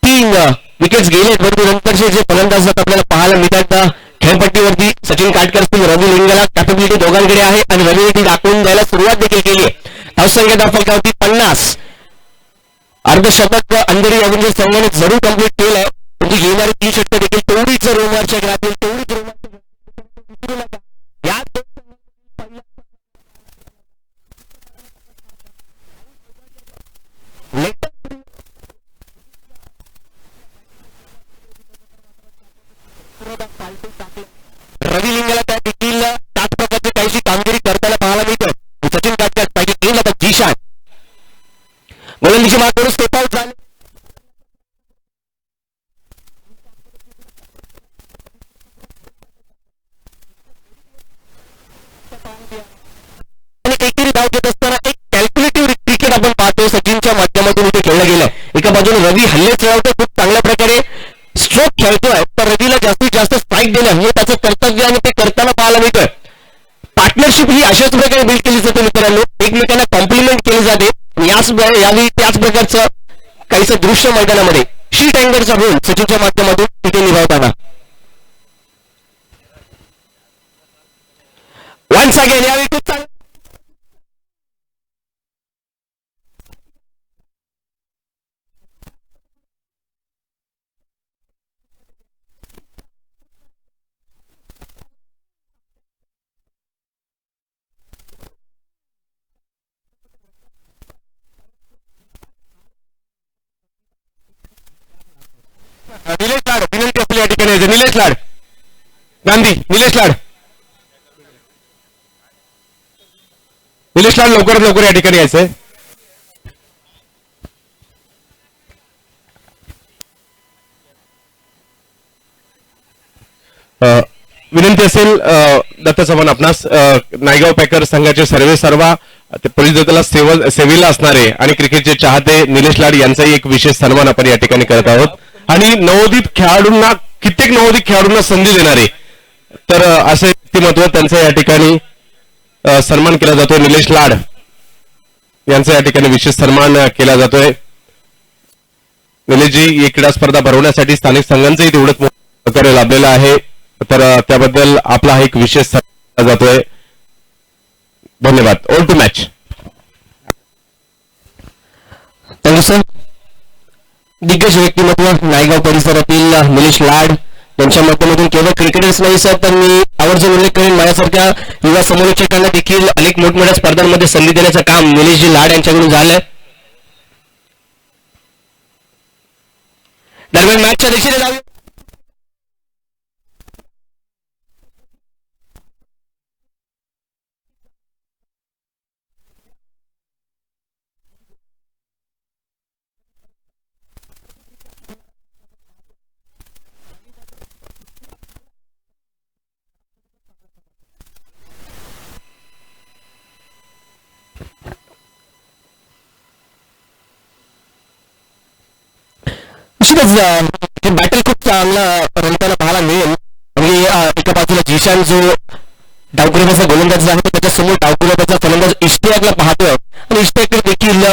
3 विकेट्स गेले परंतु नंतरचे जे फलंदाज आपल्याला पाहायला मिळतात खेळपट्टीवरती सचिन काटकर असतील रवी लिंगाला कॅपेबिलिटी दोघांकडे आहे आणि रवीने ती दाखवून द्यायला सुरुवात देखील केली आहे. धावसंख्या दाखल 50. अर्धशतक अंधेरी ॲव्हरेज संघाने जरूर कंप्लीट केलंय म्हणजे येणारी 3 षटकं देखील तेवढीच रोमांचक राहतील. तेवढीच रोमांचक या रवी लिंगाला त्या देखील त्याच प्रकारची काहीशी कामगिरी करताना पाहायला मिळतं. सचिन काटकर पाहिजे केलं तर जीशान गोलंदाजी मार्ग करून स्टेप आउट झाले. आणि एकेरी धाव घेत असताना एक कॅल्क्युलेटिव्ह क्रिकेट आपण पाहतो सचिनच्या माध्यमातून इथे खेळलं गेलं. एका बाजूने रवी हल्ले चढवतो खूप चांगल्या प्रकारे स्ट्रोक खेळतोय तर रवीला जास्तीत जास्त स्ट्राईक देणं हे त्याचं कर्तव्य आणि ते करताना पाहायला मिळतोय. पार्टनरशिप ही अशाच प्रकारे बिल्ड केली जाते मित्रांनो. एकमेकांना कॉम्प्लिमेंट केली जाते. यावेळी त्याच प्रकारचं काहीसं दृश्य मैदानामध्ये शीट अँगरचा रोल सचिनच्या माध्यमातून तिथे निभावताना वन्स अगेन यावेळी खूप चांगलं निलेश लाड विनंती आपली या ठिकाणी आहे. निलेश लाड गांधी निलेश लाड लवकरात लवकर या ठिकाणी यायचंय. विनंती असेल दत्त चव्हाण आपणास नायगाव पॅकर संघाचे सर्वेसर्वा पोलीस दलात सेवेला असणारे आणि क्रिकेटचे चाहते निलेश लाड यांचाही एक विशेष सन्मान आपण या ठिकाणी करत आहोत. आणि नवोदित खेळाडूंना कित्येक नवोदित खेळाडूंना संधी देणारे तर असं व्यक्तिमत्व त्यांचा या ठिकाणी सन्मान केला जातोय. निलेश लाड यांचा या ठिकाणी विशेष सन्मान केला जातोय. निलेशजी ही क्रीडा स्पर्धा भरवण्यासाठी स्थानिक संघांचंही तेवढंच सहकार्य लाभलेलं आहे तर त्याबद्दल आपला हा एक विशेष सन्मान केला जातोय. धन्यवाद. All to match. Thank you sir. दिग्गज व्यक्तिमत्व नायगाव परिसरातील निलेश लाड यांच्या माध्यमातून केवळ क्रिकेटर्स नाही सर तर मी आवर्जून उल्लेख करेन माझ्यासारख्या युवा समालोचकांना देखील अनेक मोठमोठ्या स्पर्धांमध्ये संधी देण्याचं काम निलेशजी लाड यांच्याकडून झालंय. दरम्यान मॅचच्या दिशेने जाऊया. बॅटल खूप चांगला रंगताना पाहायला मिळेल. म्हणजे एका बाजूला जीशान जो डावकुऱ्याचा गोलंदाज आहे त्याच्या समोर डावकुऱ्याचा फलंदाज इश्तियाकला पाहतोय आणि इश्तियाकला देखील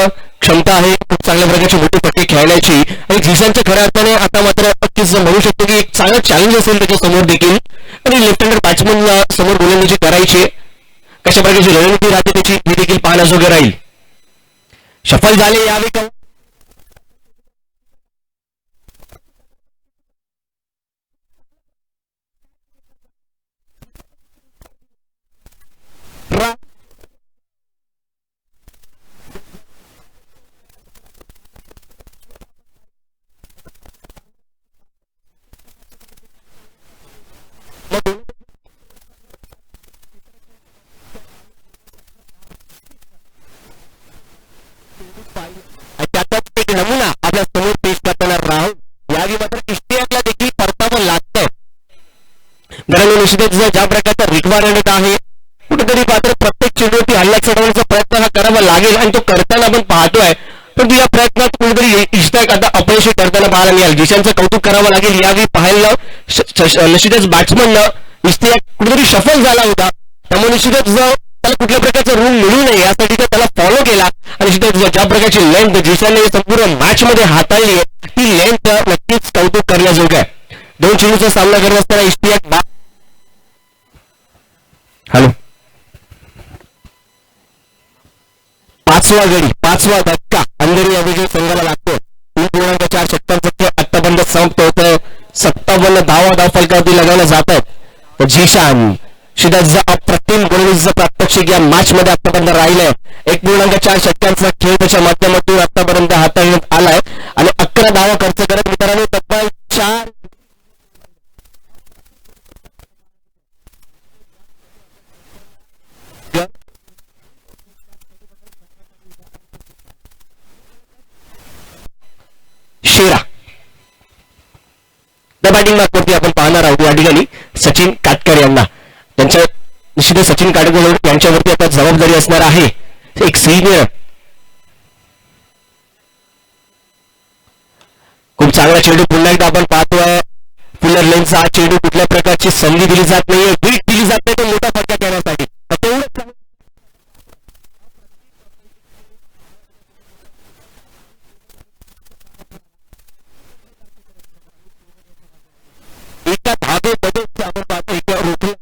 क्षमता आहे खूप चांगल्या प्रकारची मोठी पट्टी खेळण्याची आणि जीशानच्या खऱ्या अर्थाने आता मात्र नक्कीच म्हणू शकतो की एक चांगलं चॅलेंज असेल त्याच्या समोर देखील आणि लेफ्ट हँडर बॅट्समन समोर गोलंदाजी करायची कशा प्रकारची रणनीती राहते त्याची ही देखील पाहण्याजोगे राहील. सफल झाले यावेळी त्याचाच एक नमुना आपल्या समोर पेश करताना राहू यावेळी मात्र इश्तियाकला देखील परतावं लागतं. निश्चितच ज्या प्रकारचा रिक्वायरमेंट आहे कुठेतरी मात्र प्रत्येक चेंडूवरती हल्ला चढवण्याचा प्रयत्न हा करावा लागेल आणि तो करताना आपण पाहतोय पण या प्रयत्नात कुठेतरी इष्टॅक आता अपयशी करताना पाहायला मिळाल. जिशांचं कौतुक करावं लागेल. यावेळी पाहायला निश्चितच बॅट्समननं इष्टॅक कुठेतरी सफल झाला होता त्यामुळे निश्चितच त्याला कुठल्या प्रकारचा रूम मिळू नये यासाठी त्याला फॉलो केला आणि निश्चितच ज्या प्रकारची लेंथ जिशाने संपूर्ण मॅच मध्ये हाताळली आहे ती लेंथ नक्कीच कौतुक करण्याजोग आहे. दोन चेंडूचा सामना करत असताना इष्टॅक हॅलो पाचवा धक्का अंधेरी अभिजित संघाला लागतो. 3.4 षटकांचा खेळ आतापर्यंत संपत होतं. 57 धाव फलकावरती लगावल्या जात आहेत. तर झिशान शिदाचा अप्रतिम गोलंदाजीचा प्रात्यक्षिक या मॅच मध्ये आतापर्यंत राहिलंय. 1.4 षटकांचा खेळ त्याच्या माध्यमातून आतापर्यंत हाताळण्यात आलाय आणि 11 धावा खर्च करत मित्रांनो तब्बल 4 शेरा द बॅटिंग मार्कवरती आपण पाहणार आहोत या ठिकाणी सचिन काटकर यांना. त्यांच्या निश्चितच सचिन काटकर यांच्यावरती आता जबाबदारी असणार आहे. एक सिनियर खूप चांगला चेंडू पुन्हा एकदा आपण पाहतोय. फुलर लेनचा हा चेंडू कुठल्या प्रकारची संधी दिली जात नाहीये बीट दिली जात नाही तो मोठा फटका देण्यासाठी तेवढंच एका धाबेमध्ये आपण पाहतो एका रोखलं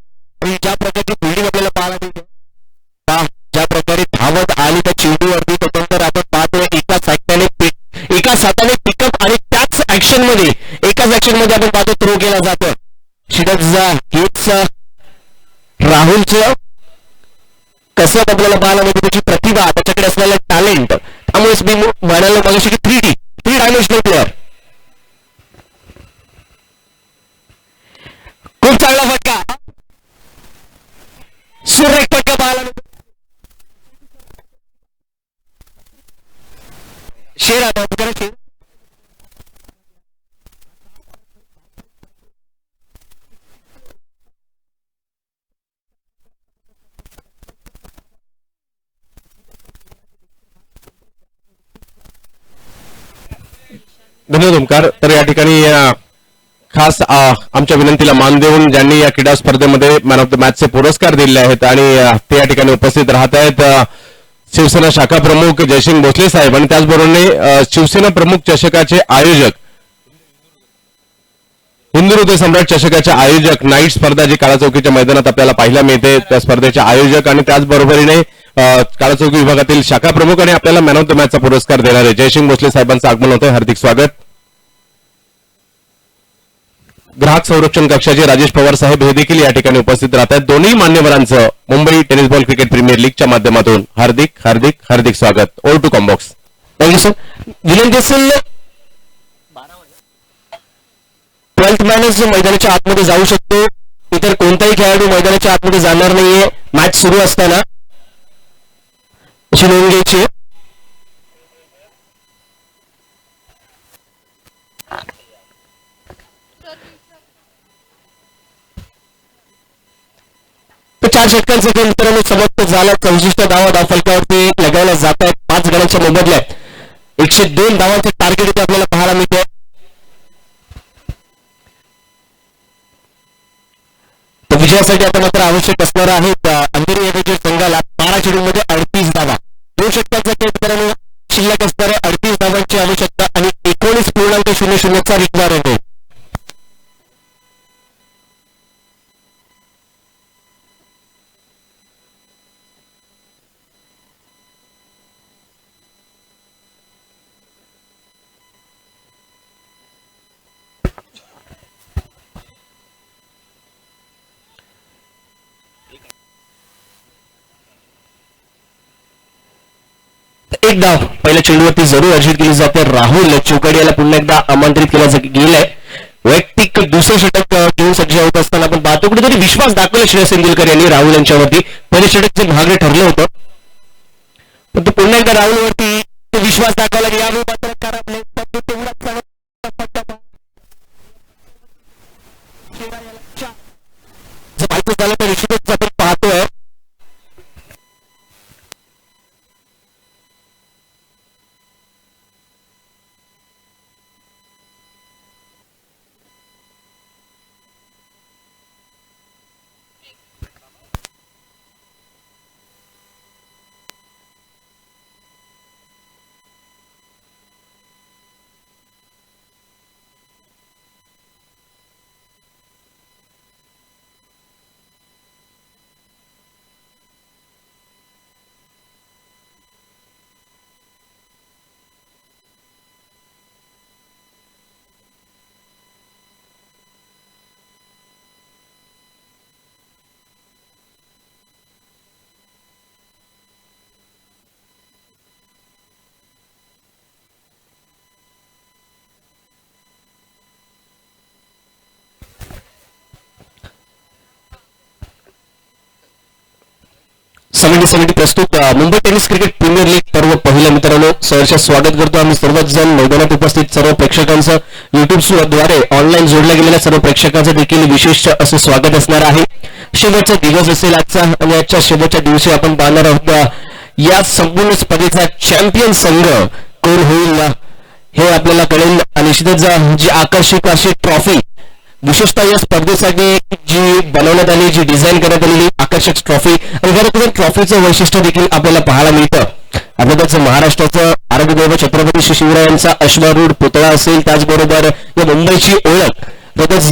आणि ज्या प्रकारची फिल्डिंग आपल्याला पाहायला मिळते ज्या प्रकारे धावत आली त्या चेंडूवरती त्याच्यानंतर आपण पाहतोय एकाच हाताने पिकअप आणि त्याच ऍक्शन मध्ये आपण पाहतो थ्रो केला जातो. हेच राहुलचं कसरत आपल्याला पाहायला मिळते त्याची प्रतिभा त्याच्याकडे असलेला टॅलेंट त्यामुळेच मी म्हणायला मागाशी की 3 डायमेन्शनल प्लेअर. खूप चांगला फटका सुरेख फटका पाहायला मिळतो. शेर आता धन्यवाद ओमकार. तर या ठिकाणी खास आमच्या विनंतीला मान देऊन ज्यांनी या क्रीडा स्पर्धेमध्ये मॅन ऑफ द मॅचचे पुरस्कार दिले आहेत आणि ते या ठिकाणी उपस्थित राहत आहेत शिवसेना शाखा प्रमुख जयसिंग भोसले साहेब आणि त्याचबरोबर शिवसेना प्रमुख चषकाचे आयोजक हिंदू हृदय सम्राट चषकाचे आयोजक नाईट स्पर्धा जी काळाचौकीच्या मैदानात आपल्याला पाहायला मिळते त्या स्पर्धेचे आयोजक आणि त्याचबरोबरीने काळाचौकी विभागातील शाखा प्रमुख आणि आपल्याला मॅन ऑफ द मॅचचा पुरस्कार देणारे जयसिंग भोसले साहेबांचं आगमन होतं. हार्दिक स्वागत. ग्राहक संरक्षण कक्षाचे राजेश पवार साहेब हे देखील या ठिकाणी उपस्थित राहत आहेत. दोन्ही मान्यवरांचं Mumbai tennis ball cricket premier लीगच्या माध्यमातून हार्दिक हार्दिक हार्दिक स्वागत. Over to combox. Thank you sir. विनंती असेल 12th मॅनच मैदानाच्या आतमध्ये जाऊ शकतो. इतर कोणताही खेळाडू मैदानाच्या आतमध्ये जाणार नाहीये मॅच सुरू असताना अशी नोंद घ्यायची. तर 4 षटकांचा खेळ मित्रांनो समाप्त झाला. 64 धावा फलकावरती लगावल्या जात आहेत. 5 गड्यांच्या मोबदल्यात 102 धावांचे टार्गेट इथे आपल्याला पाहायला मिळते. तर विजयासाठी आता मात्र आवश्यक असणार आहे अंधेरी अभिजित संघाला 12 चेंडूमध्ये 38 धावा. 2 षटकांचा खेळ मित्रांनो शिल्लक असणाऱ्या 38 धावांची आवश्यकता आणि 19.00चा रिक्वायरमेंट आहे. एक धाव पहिल्या चेंडूवरती जरूर अर्जित केली जाते. राहुल चौकडियाला पुन्हा एकदा आमंत्रित केलं गेलंय. वैयक्तिक दुसरं षटक घेऊन सज्ज होत असताना आपण पाहतो कुठेतरी विश्वास दाखवला श्रेयस तेंडुलकर यांनी राहुल यांच्यावरती. पहिले षटकचे भागरे ठरलं होतं पण तो पुन्हा एकदा राहुलवरती विश्वास दाखवला की यावेळी मात्र करापले पाहायचं झालं तर निश्चितच आपण पाहतोय समितीसाठी प्रस्तुत Mumbai tennis cricket premier league पर्व पहिल्या मित्रांनो सहर्ष स्वागत करतो आम्ही सर्वच जण मैदानात उपस्थित सर्व प्रेक्षकांचं युट्यूब द्वारे ऑनलाईन जोडल्या गेलेल्या सर्व प्रेक्षकांचं देखील विशेष असे स्वागत असणार आहे. शेवटचा दिवस असेल आजचा आणि आजच्या शेवटच्या दिवशी आपण पाहणार आहोत या संपूर्ण स्पर्धेचा चॅम्पियन संघ कोण होईल हे आपल्याला कळेल आणि निश्चितच जी आकर्षक अशी ट्रॉफी विशेषतः या स्पर्धेसाठी जी बनवण्यात आली जी डिझाईन करण्यात आलेली आकर्षक ट्रॉफी आणि खरं ट्रॉफीचं वैशिष्ट्य देखील आपल्याला पाहायला मिळतं. आपल्याच महाराष्ट्राचं आरोग्यदैव छत्रपती श्री शिवरायांचा अश्वारूढ पुतळा असेल त्याचबरोबर या मुंबईची ओळख तसंच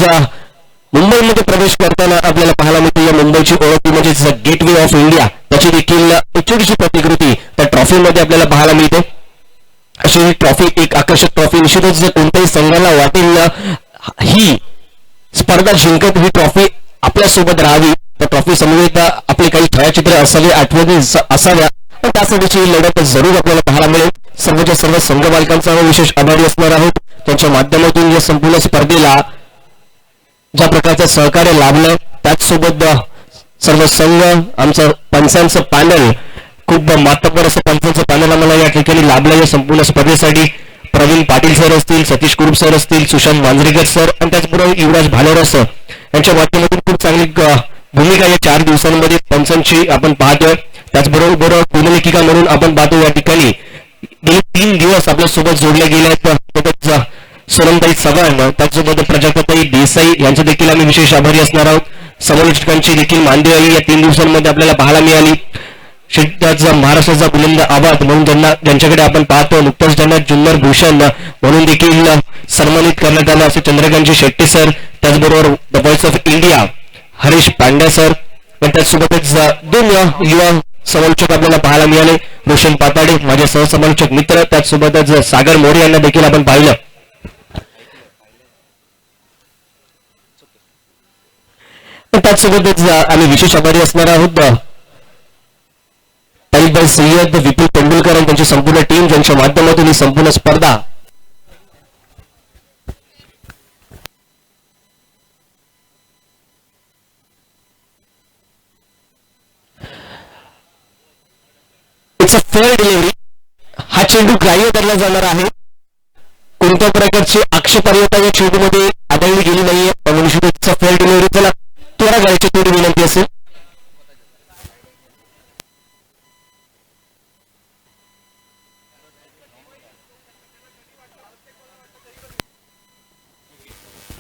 मुंबईमध्ये प्रवेश करताना आपल्याला पाहायला मिळते या मुंबईची ओळख म्हणजे गेट वे ऑफ इंडिया त्याची देखील एक छोटीशी प्रतिकृती त्या ट्रॉफीमध्ये आपल्याला पाहायला मिळते. अशी ही ट्रॉफी एक आकर्षक ट्रॉफी निश्चितच जर कोणत्याही संघाला वाटेल ही स्पर्धा जिंकत ही ट्रॉफी आपल्यासोबत राहावी त्या ट्रॉफी समवेत आपले काही छायाचित्र असावे आठवणी असाव्या पण त्यासाठीची लढत जरूर आपल्याला पाहायला मिळेल. सर्वच्या सर्व संघ मालकांचा विशेष आभारी असणार आहोत. त्यांच्या माध्यमातून या संपूर्ण स्पर्धेला ज्या प्रकारचं सहकार्य लाभलं त्याचसोबत सर्व संघ आमचं पंचांचं पॅनल खूप मातब्बर असं पंचांचं पॅनल आम्हाला या ठिकाणी लाभलं या संपूर्ण स्पर्धेसाठी. प्रवीण पाटील सर असतील सतीश कुरुप सर असतील सुशांत मांजरेकर सर आणि त्याचबरोबर युवराज भालेराव सर यांच्या माध्यमातून खूप चांगली भूमिका या 4 दिवसांमध्ये पंचांची आपण पाहतोय. त्याचबरोबर पुनलेखिका म्हणून आपण पाहतो या ठिकाणी गेले 3 दिवस आपल्या सोबत जोडले गेले आहेत सोनमताई चव्हाण त्याचसोबत प्रजापताई देसाई यांचे देखील आम्ही विशेष आभारी असणार आहोत. समालोचकांची देखील मानदेवाई या 3 दिवसांमध्ये आपल्याला पाहायला मिळाली. महाराष्ट्राचा बुलंद आवाज म्हणून ज्यांच्याकडे आपण पाहतो नुकताच त्यांना जुन्नर भूषण म्हणून देखील सन्मानित करण्यात आलं असे चंद्रकांतजी शेट्टी सर त्याचबरोबर the voice of India Harish Pandya sir पण त्याचसोबतच 2 युवा समालोचक आपल्याला पाहायला मिळाले. रोशन पाताडे माझे सहसमालोचक मित्र त्याचसोबतच सागर मोरे यांना देखील आपण पाहिलं. त्याचसोबतच आम्ही विशेष आभारी असणार आहोत ताईबाई सय्यद विपुल तेंडुलकर आणि त्यांची संपूर्ण टीम ज्यांच्या माध्यमातून ही संपूर्ण स्पर्धा इट्स अ फेअर डिलिव्हरी. हा चेंडू ग्राह्य धरला जाणार आहे. कोणत्या प्रकारची आक्षेपार्हता या चेंडूमध्ये आढळली गेली नाहीये पण इट्स अ फेअर डिलिव्हरी. त्याला त्वरा घ्यायची थोडी विनंती असेल.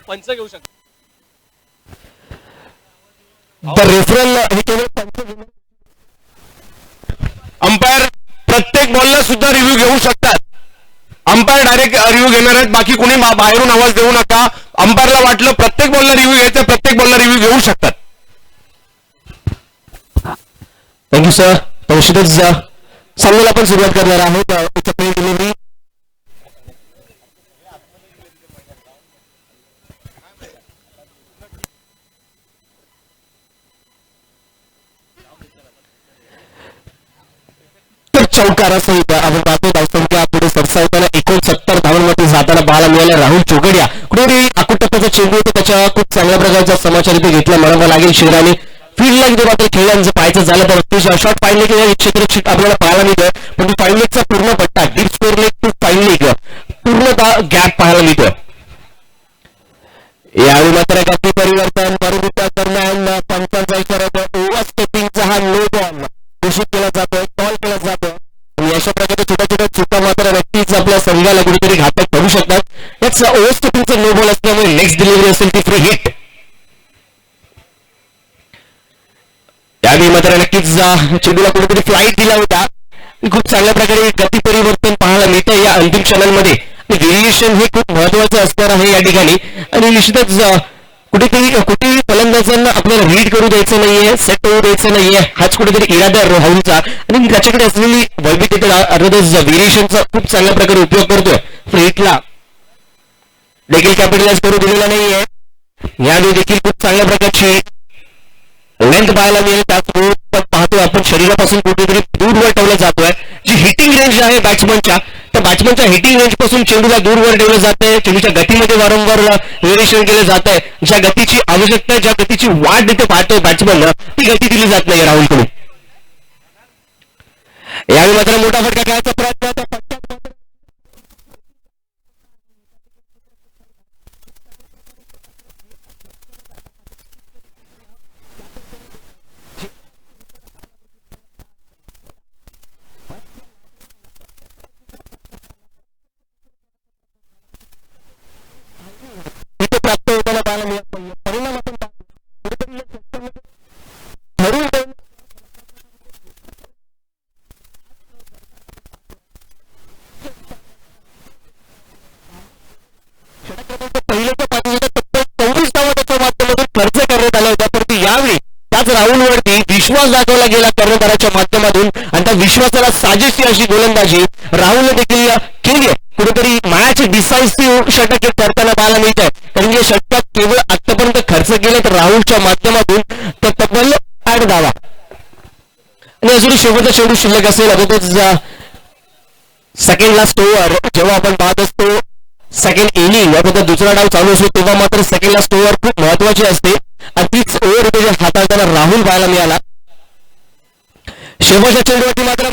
पंच घेऊ शकतो रेफरल हे केवळ पंच अंपायर प्रत्येक बॉलला सुद्धा रिव्ह्यू घेऊ शकतात. अंपायर डायरेक्ट रिव्ह्यू घेणार आहेत. बाकी कोणी बाहेरून आवाज देऊ नका. अंपायरला वाटलं प्रत्येक बॉलला रिव्ह्यू घ्यायचा प्रत्येक बॉलला रिव्ह्यू घेऊ शकतात. Thank you sir. तर निश्चितच सामन्याला आपण सुरुवात करणार आहोत. डिलिव्हरी चौकारासहित आपण पाहतो धावसंख्या पुढे सरसावताना 69 धावांमध्ये जाताना पाहायला मिळाला. राहुल चोगडिया कुठेतरी आकुटप्प्याचा चेंडू होता त्याच्या खूप चांगल्या प्रकारचा समाचार इथे घेतला म्हणावा लागेल. शिराने फील्डला इथे मात्र खेळांचं पाहायचं झालं तर शॉट पाहिलं की क्षेत्र आपल्याला पाहायला मिळतं पण फाईन लेगचा पूर्ण पट्टा deep square leg to fine leg पूर्णतः गॅप पाहायला मिळतं. यावेळी मात्र काही परिवर्तन दरम्यान पंचांचा त्यावेळेस ओव्हर स्टॉपिंगचा नो बॉल असल्यामुळे नेक्स्ट डिलिव्हरी असेल ती फ्री हिट. त्यावेळी मात्र नक्कीच चेंडूला कुठेतरी फ्लाईट दिला होता. खूप चांगल्या प्रकारे गती परिवर्तन पाहायला मिळतं या अंतिम क्षणांमध्ये. व्हेरिएशन हे खूप महत्वाचं असणार आहे या ठिकाणी. आणि निश्चितच कुठेही फलंदाजांना आपल्याला रीड करू द्यायचं नाहीये, सेट होऊ द्यायचं नाहीये, हाच कुठेतरी इरादा राहुलचा. आणि त्याच्याकडे असलेली वैविध्यता अर्थातच व्हेरिएशनचा खूप चांगल्या प्रकारे उपयोग करतोय. फ्री हिटला देखील कॅपिटलाइज करू दिलेला नाहीये. यावेळी देखील खूप चांगल्या प्रकारची लेंथ पाहायला मिळेल. त्याच पाहतोय आपण शरीरापासून कुठेतरी दूरवर ठेवलं जातोय. जी हिटिंग रेंज आहे बॅट्समनच्या, त्या बॅट्समनच्या हिटिंग रेंज पासून चेंडूला दूरवर ठेवलं जात आहे. चेंडूच्या गतीमध्ये वारंवार व्हेरिएशन केलं जात आहे. ज्या गतीची आवश्यकता आहे, ज्या गतीची वाट तिथे पाहतोय बॅट्समन, ती गती दिली जात नाही राहुलकडून. यावेळी मात्र मोठा फटका खेळायचा प्रयत्न होता. प्राप्त होताना पाहायला मिळत नाही. परिणाम आपण कुठेतरी ठरून पहिल्याच्या पाठीमध्ये तब्बल 24 धावा त्याच्या माध्यमातून खर्च करण्यात आला होता. परंतु यावेळी त्याच राहुलवरती विश्वास दाखवला गेला कर्णधाराच्या माध्यमातून. आणि त्या विश्वासाला साजेशी अशी गोलंदाजी राहुलने देखील केली आहे. कुठेतरी मायाचे डिसायसिव्ह षटक करताना पाहायला मिळत आहे. कारण या षटकात केवळ आतापर्यंत खर्च केले तर राहुलच्या माध्यमातून तर तब्बल 8 धावा. आणि अजून शेवटचा चेंडू शिल्लक असेल. अगोदरच सेकंड लास्ट ओव्हर जेव्हा आपण पाहत असतो, सेकंड इनिंग अगोदर दुसरा डाव चालू असतो, तेव्हा मात्र सेकंड लास्ट ओव्हर खूप महत्वाची असते. आणि तीच ओव्हर हाताळताना राहुल पाहायला मिळाला. शेवटच्या चेंडूवरती मात्र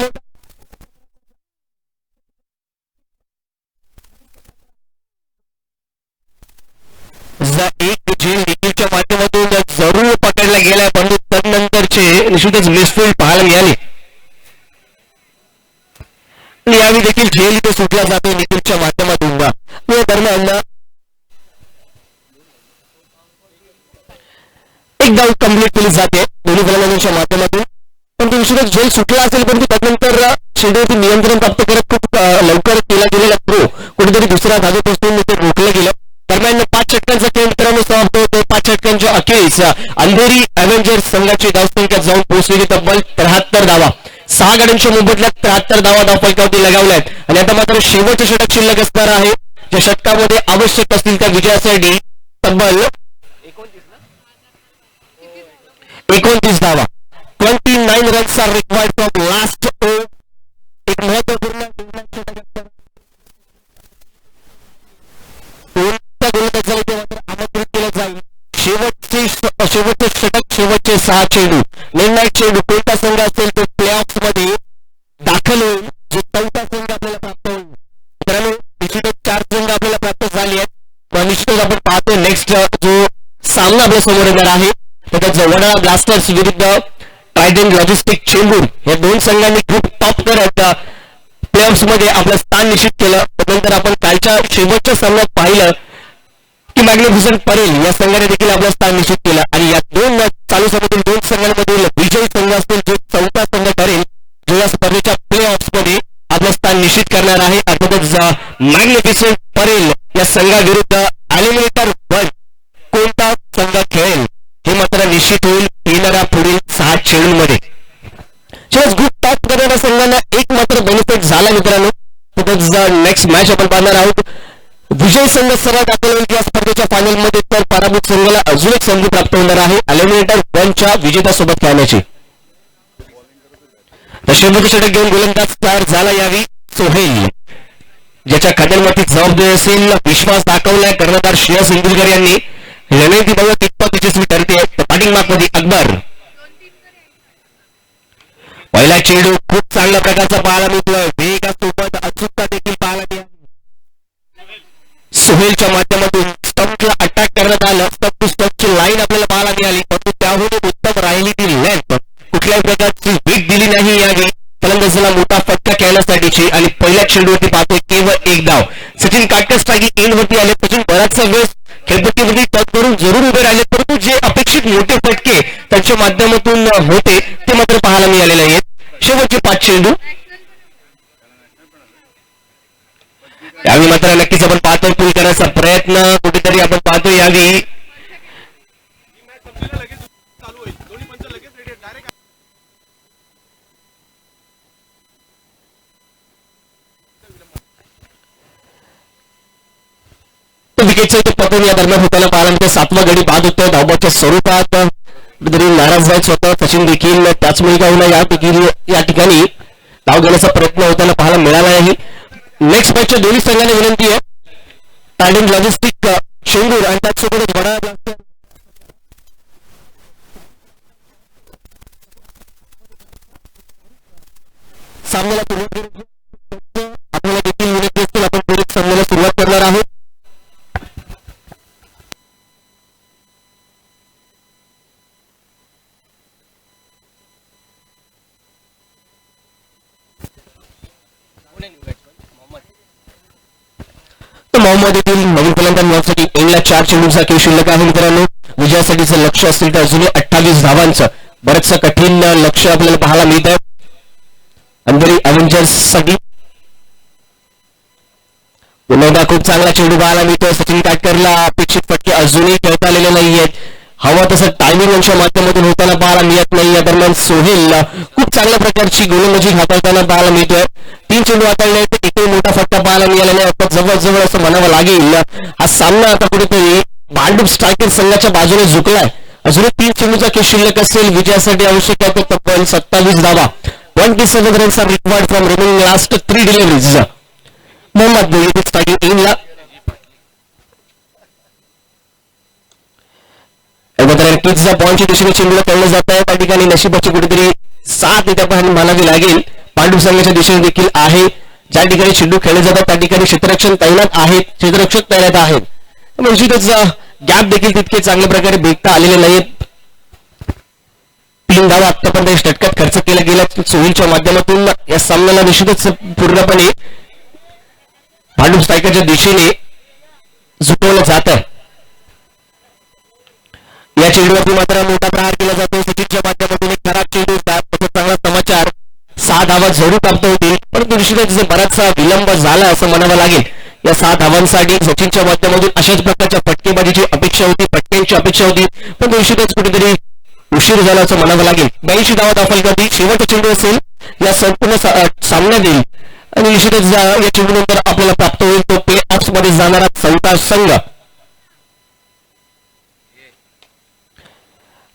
एक झेल देखीलच्या माध्यमातून जरूर पकडला गेलाय, परंतु तदनंतरचे निश्चितच मिसफील्ड पाहायला मिळाले. यावेळी देखील झेल इथे सुटला जातो निखिलच्या माध्यमातून. या दरम्यान एक धाव कंप्लीट केली जाते दोन्ही फलंदाजांच्या माध्यमातून. पण निश्चितच झेल सुटला असेल, परंतु त्यानंतर चेंडूवरती नियंत्रण प्राप्त करत खूप लवकर केला गेलेला थ्रो कुठेतरी दुसऱ्या धावेपासून ते रोखलं गेलं. दरम्यान 5 षटकांचा खेळ मित्रांनो समाप्त होतो. 5 षटकांच्या अखेरीस अंधेरी अव्हेंजर्स संघाची धावसंख्या जाऊन पोहोचलेली तब्बल 73 धावा. 6 गाड्यांच्या मुंबईतल्या 73 धावा धावफलकावरती लगावल्यात. आणि आता मात्र शेवटचे षटक शिल्लक असणार आहे, ज्या षटकामध्ये आवश्यक असतील त्या विजयासाठी तब्बल 29 धावा. 29 runs are required from last over. एक महत्वपूर्ण आमंत्रित केलं जाईल. शेवटचे षटक, शेवटचे 6 चेंडू, निर्णायक चेंडू कोणता संघ असेल तो प्ले ऑफ मध्ये दाखल होईल, जो 4था संघ आपल्याला प्राप्त होईल. मित्रांनो निश्चितच 4 संघ आपल्याला प्राप्त झाले आहेत. निश्चितच आपण पाहतोय नेक्स्ट जो सामना आपल्या समोर येणार आहे त्याचा वडाळा ब्लास्टर्स विरुद्ध ट्रायडंट लॉजिस्टिक चेंबूर या 2 संघांनी खूप टॉप करत प्ले ऑफ मध्ये आपलं स्थान निश्चित केलं. त्यानंतर आपण कालच्या शेवटच्या सामन्यात पाहिलं की मॅग्निफिसंट परेल या संघाने देखील आपलं स्थान निश्चित केलं. आणि या 2 चालू सामन्यातील 2 संघांमधील विजयी संघ असतील जो 4था संघ ठरेल, जो या स्पर्धेच्या प्ले ऑफ मध्ये आपलं स्थान निश्चित करणार आहे. अर्थातच मॅग्निफिसंट परेल या संघाविरुद्ध एलिमिनेटर 1 कोणता संघ खेळेल हे मात्र निश्चित होईल येणाऱ्या पुढील 6 चेंडूंमध्ये. खूप टॉप करणाऱ्या संघांना एक मात्र बेनिफिट झाला मित्रांनो. नेक्स्ट मॅच आपण पाहणार आहोत. विजय संघ सरळ दाखल होईल या स्पर्धेच्या फायनलमध्ये, तर पराभूत संघाला अजून एक संधी प्राप्त होणार आहे एलिमिनेटर 1च्या विजेत्यासोबत खेळण्याची. शेवटचे षटक घेऊन गोलंदाज तयार झाला यावी सोहेल, ज्याच्या खात्यांवरती जबाबदारी असेल. विश्वास दाखवलाय कर्णधार श्रेयस इंदुलकर यांनी. रणनीती बघा कितपत यशस्वी ठरते. बॅटिंग मार्कमध्ये अकबर. पहिला चेंडू खूप चांगल्या प्रकारचा पाहायला मिळतोय. वेगासोबत अचूकता देखील पाहायला मिळाली. सोहेलच्या माध्यमातून स्टंपला अटॅक करण्यात आलं. स्टंप टू स्टंपची लाईन आपल्याला पाहायला मिळाली, परंतु त्याहून उत्तम राहिली ती लेंथ. कुठल्याही प्रकारची वीक दिली नाही यावेळी फलंदाजाला मोठा फटका खेळण्यासाठी. धावेची आणि पहिल्या चेंडूवरती पाहतोय केवळ एक धाव. सचिन काटकर स्ट्रायकिंग एंडवरती आले. सचिन बराचसा वेळ खेळपट्टीवरती टच करून जरूर उभे राहिले, परंतु जे अपेक्षित मोठे फटके त्यांच्या माध्यमातून होते ते मात्र पाहायला मिळालेले आहेत. शेवटचे 5 चेंडू यावेळी मात्र नक्कीच आपण पाहतोय पूल करण्याचा प्रयत्न कुठेतरी आपण पाहतोय यावेळी. विकेटचा तो पतन या दरम्यान होताना पाहायला मिळते. 7वा गडी बाद होतोय धावबाच्या स्वरूपात. कुठेतरी नाराज आहेत स्वतः सचिन देखील. त्याचमुळे का होईना या ठिकाणी धाव घेण्याचा प्रयत्न होताना पाहायला मिळाला नाही. नेक्स्ट मॅचच्या दोन्ही संघांना विनंती आहे टायडन लॉजिस्टिक चेंबूर आणि त्याचसोबतच वडाळा ब्लास्टर्स सामन्याला सुरुवात आपल्याला देखील विनंती असतील. आपण पुढे सामन्याला सुरुवात करणार आहोत. मोहम्मद येथील नवीन फलंदाजांसाठी एंडला 4 चेंडूंचा खेळ शिल्लक आहे मित्रांनो. विजयासाठीचं लक्ष असेल तर अजूनही 28 धावांचं बरंचसं कठीण लक्ष आपल्याला पाहायला मिळत आहे अंधेरी अव्हेंजर्स साठी. पुन्हा खूप चांगला चेंडू पाहायला मिळतोय. सचिन काटकरला अपेक्षित फटके अजूनही खेळता आलेले नाहीयेत. हवा तसं टायमिंग यांच्या माध्यमातून होताना पाहायला मिळत नाही. या दरम्यान सोहेल खूप चांगल्या प्रकारची गोलंदाजी हाताळताना पाहायला मिळतोय. 3 चेंडू हाताळले तर एकही मोठा फटका पाहायला मिळाला नाही. आता जवळजवळ असं म्हणावं लागेल हा सामना आता कुठेतरी भांडूप स्ट्रायकर संघाच्या बाजूने झुकलाय. अजूनही 3 चेंडूचा खेळ शिल्लक असेल. विजयासाठी आवश्यक आहे तो तब्बल 27 धावा. 27 runs are required from remaining last 3 deliveries. Mohammad येथे स्ट्रायकिंग एंडला. नक्कीच पॉईंटच्या दिशेने चेंडूला खेळलं जात आहे. त्या ठिकाणी नशिबाची कुठेतरी साथ त्या मानावी लागेल. पांडू संघाच्या दिशेने देखील आहे. ज्या ठिकाणी चेंडू खेळले जातात त्या ठिकाणी क्षेत्ररक्षण तैनात आहेत. क्षेत्ररक्षक तैनात आहेत. निश्चितच गॅप देखील तितके चांगल्या प्रकारे भेटता आलेले नाहीत. 3 धावा आतापर्यंत षटकात खर्च केला गेला सोहिलच्या माध्यमातून. या सामन्याला निश्चितच पूर्णपणे भांडूप स्ट्रायकरच्या दिशेने झुकवलं जात आहे. या चेंडूवरती मात्र मोठा प्रहार केला जातो. सचिनच्या माध्यमातून एक खराब चेंडू. चांगला समाचार 6 धावा जरूर प्राप्त होतील, परंतु निश्चितच बराचसा विलंब झाला असं म्हणावं लागेल. या 6 धावांसाठी सचिनच्या माध्यमातून अशाच प्रकारच्या फटकेबाजीची अपेक्षा होती, फटक्यांची अपेक्षा होती, पण निश्चितच कुठेतरी उशीर झाला असं म्हणावं लागेल. 82 धावा दाखल करतील. शेवटचा चेंडू असेल या संपूर्ण सामन्यात येईल आणि निश्चितच या चेंडूनंतर आपल्याला प्राप्त होईल तो प्ले ऑफ्स मध्ये जाणारा 4था संघ.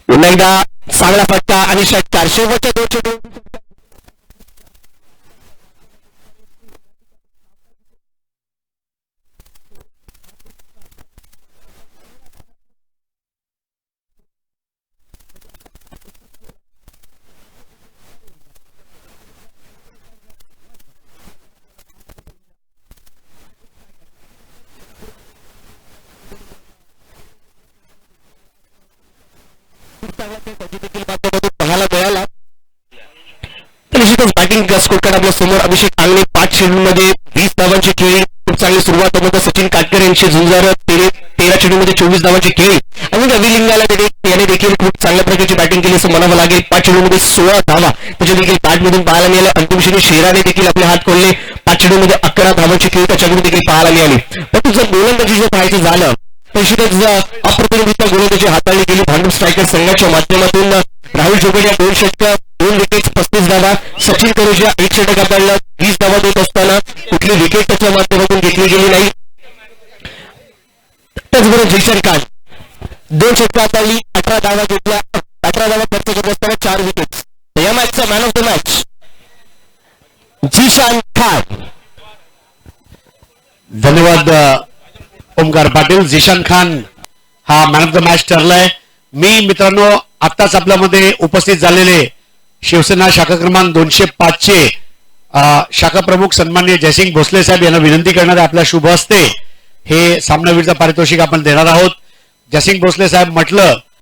पुन्हा एकदा चांगला फटका आणि षटकार. शेवटच्या 2 चेंडू पाहायला मिळाला. तर निश्चितच बॅटिंग स्कोरकार्ड आपल्या समोर अभिषेक आंगणे 5 चेंडूंमध्ये 20 धावांची खेळी. खूप चांगली सुरुवात होतं. सचिन काटकर यांची झुंजार 13 चेंडूमध्ये 24 धावांची खेळी आणि रवी लिंगाला याने देखील खूप चांगल्या प्रकारची बॅटिंग केली असं म्हणावं लागेल. 5 चेंडूमध्ये 16 धावा त्याच्या देखील बॅटमधून पाहायला मिळाल्या. अंतिम क्षणी शेराने देखील आपले हात खोलले. 5 चेंडूमध्ये 11 धावांची खेळी त्याच्याकडून देखील पाहायला मिळाली. पण तुझं गोलंदाजी जर पाहायचं झालं निश्चितच अप्रतिमरित्या गोलंदाजी हाताळली गेली भांडूप स्ट्रायकर संघाच्या माध्यमातून. राहुल जोगडिया 2 षटक 2 विकेट 35 धावा. सचिन करोजिया 1 षटक हाताळलं 20 धावा देत असताना कुठली विकेट त्याच्या माध्यमातून घेतली गेली नाही. त्याचबरोबर झिशान खान 2 षटक हाताळली 18 धावा घेतल्या. 18 धावा खर्च करत असताना 4 विकेट. या मॅचचा man of the match Zeeshan Khan. धन्यवाद ओमकार पाटील. झिशान खान हा मॅन ऑफ द मॅच ठरलाय. मी मित्रांनो आत्ताच आपल्यामध्ये उपस्थित झालेले शिवसेना शाखा क्रमांक 205 चे शाखा प्रमुख सन्माननीय जयसिंग भोसले साहेब यांना विनंती करणार आहे आपल्या शुभ हस्ते हे सामनावीरचं पारितोषिक आपण देणार आहोत. जयसिंग भोसले साहेब म्हटलं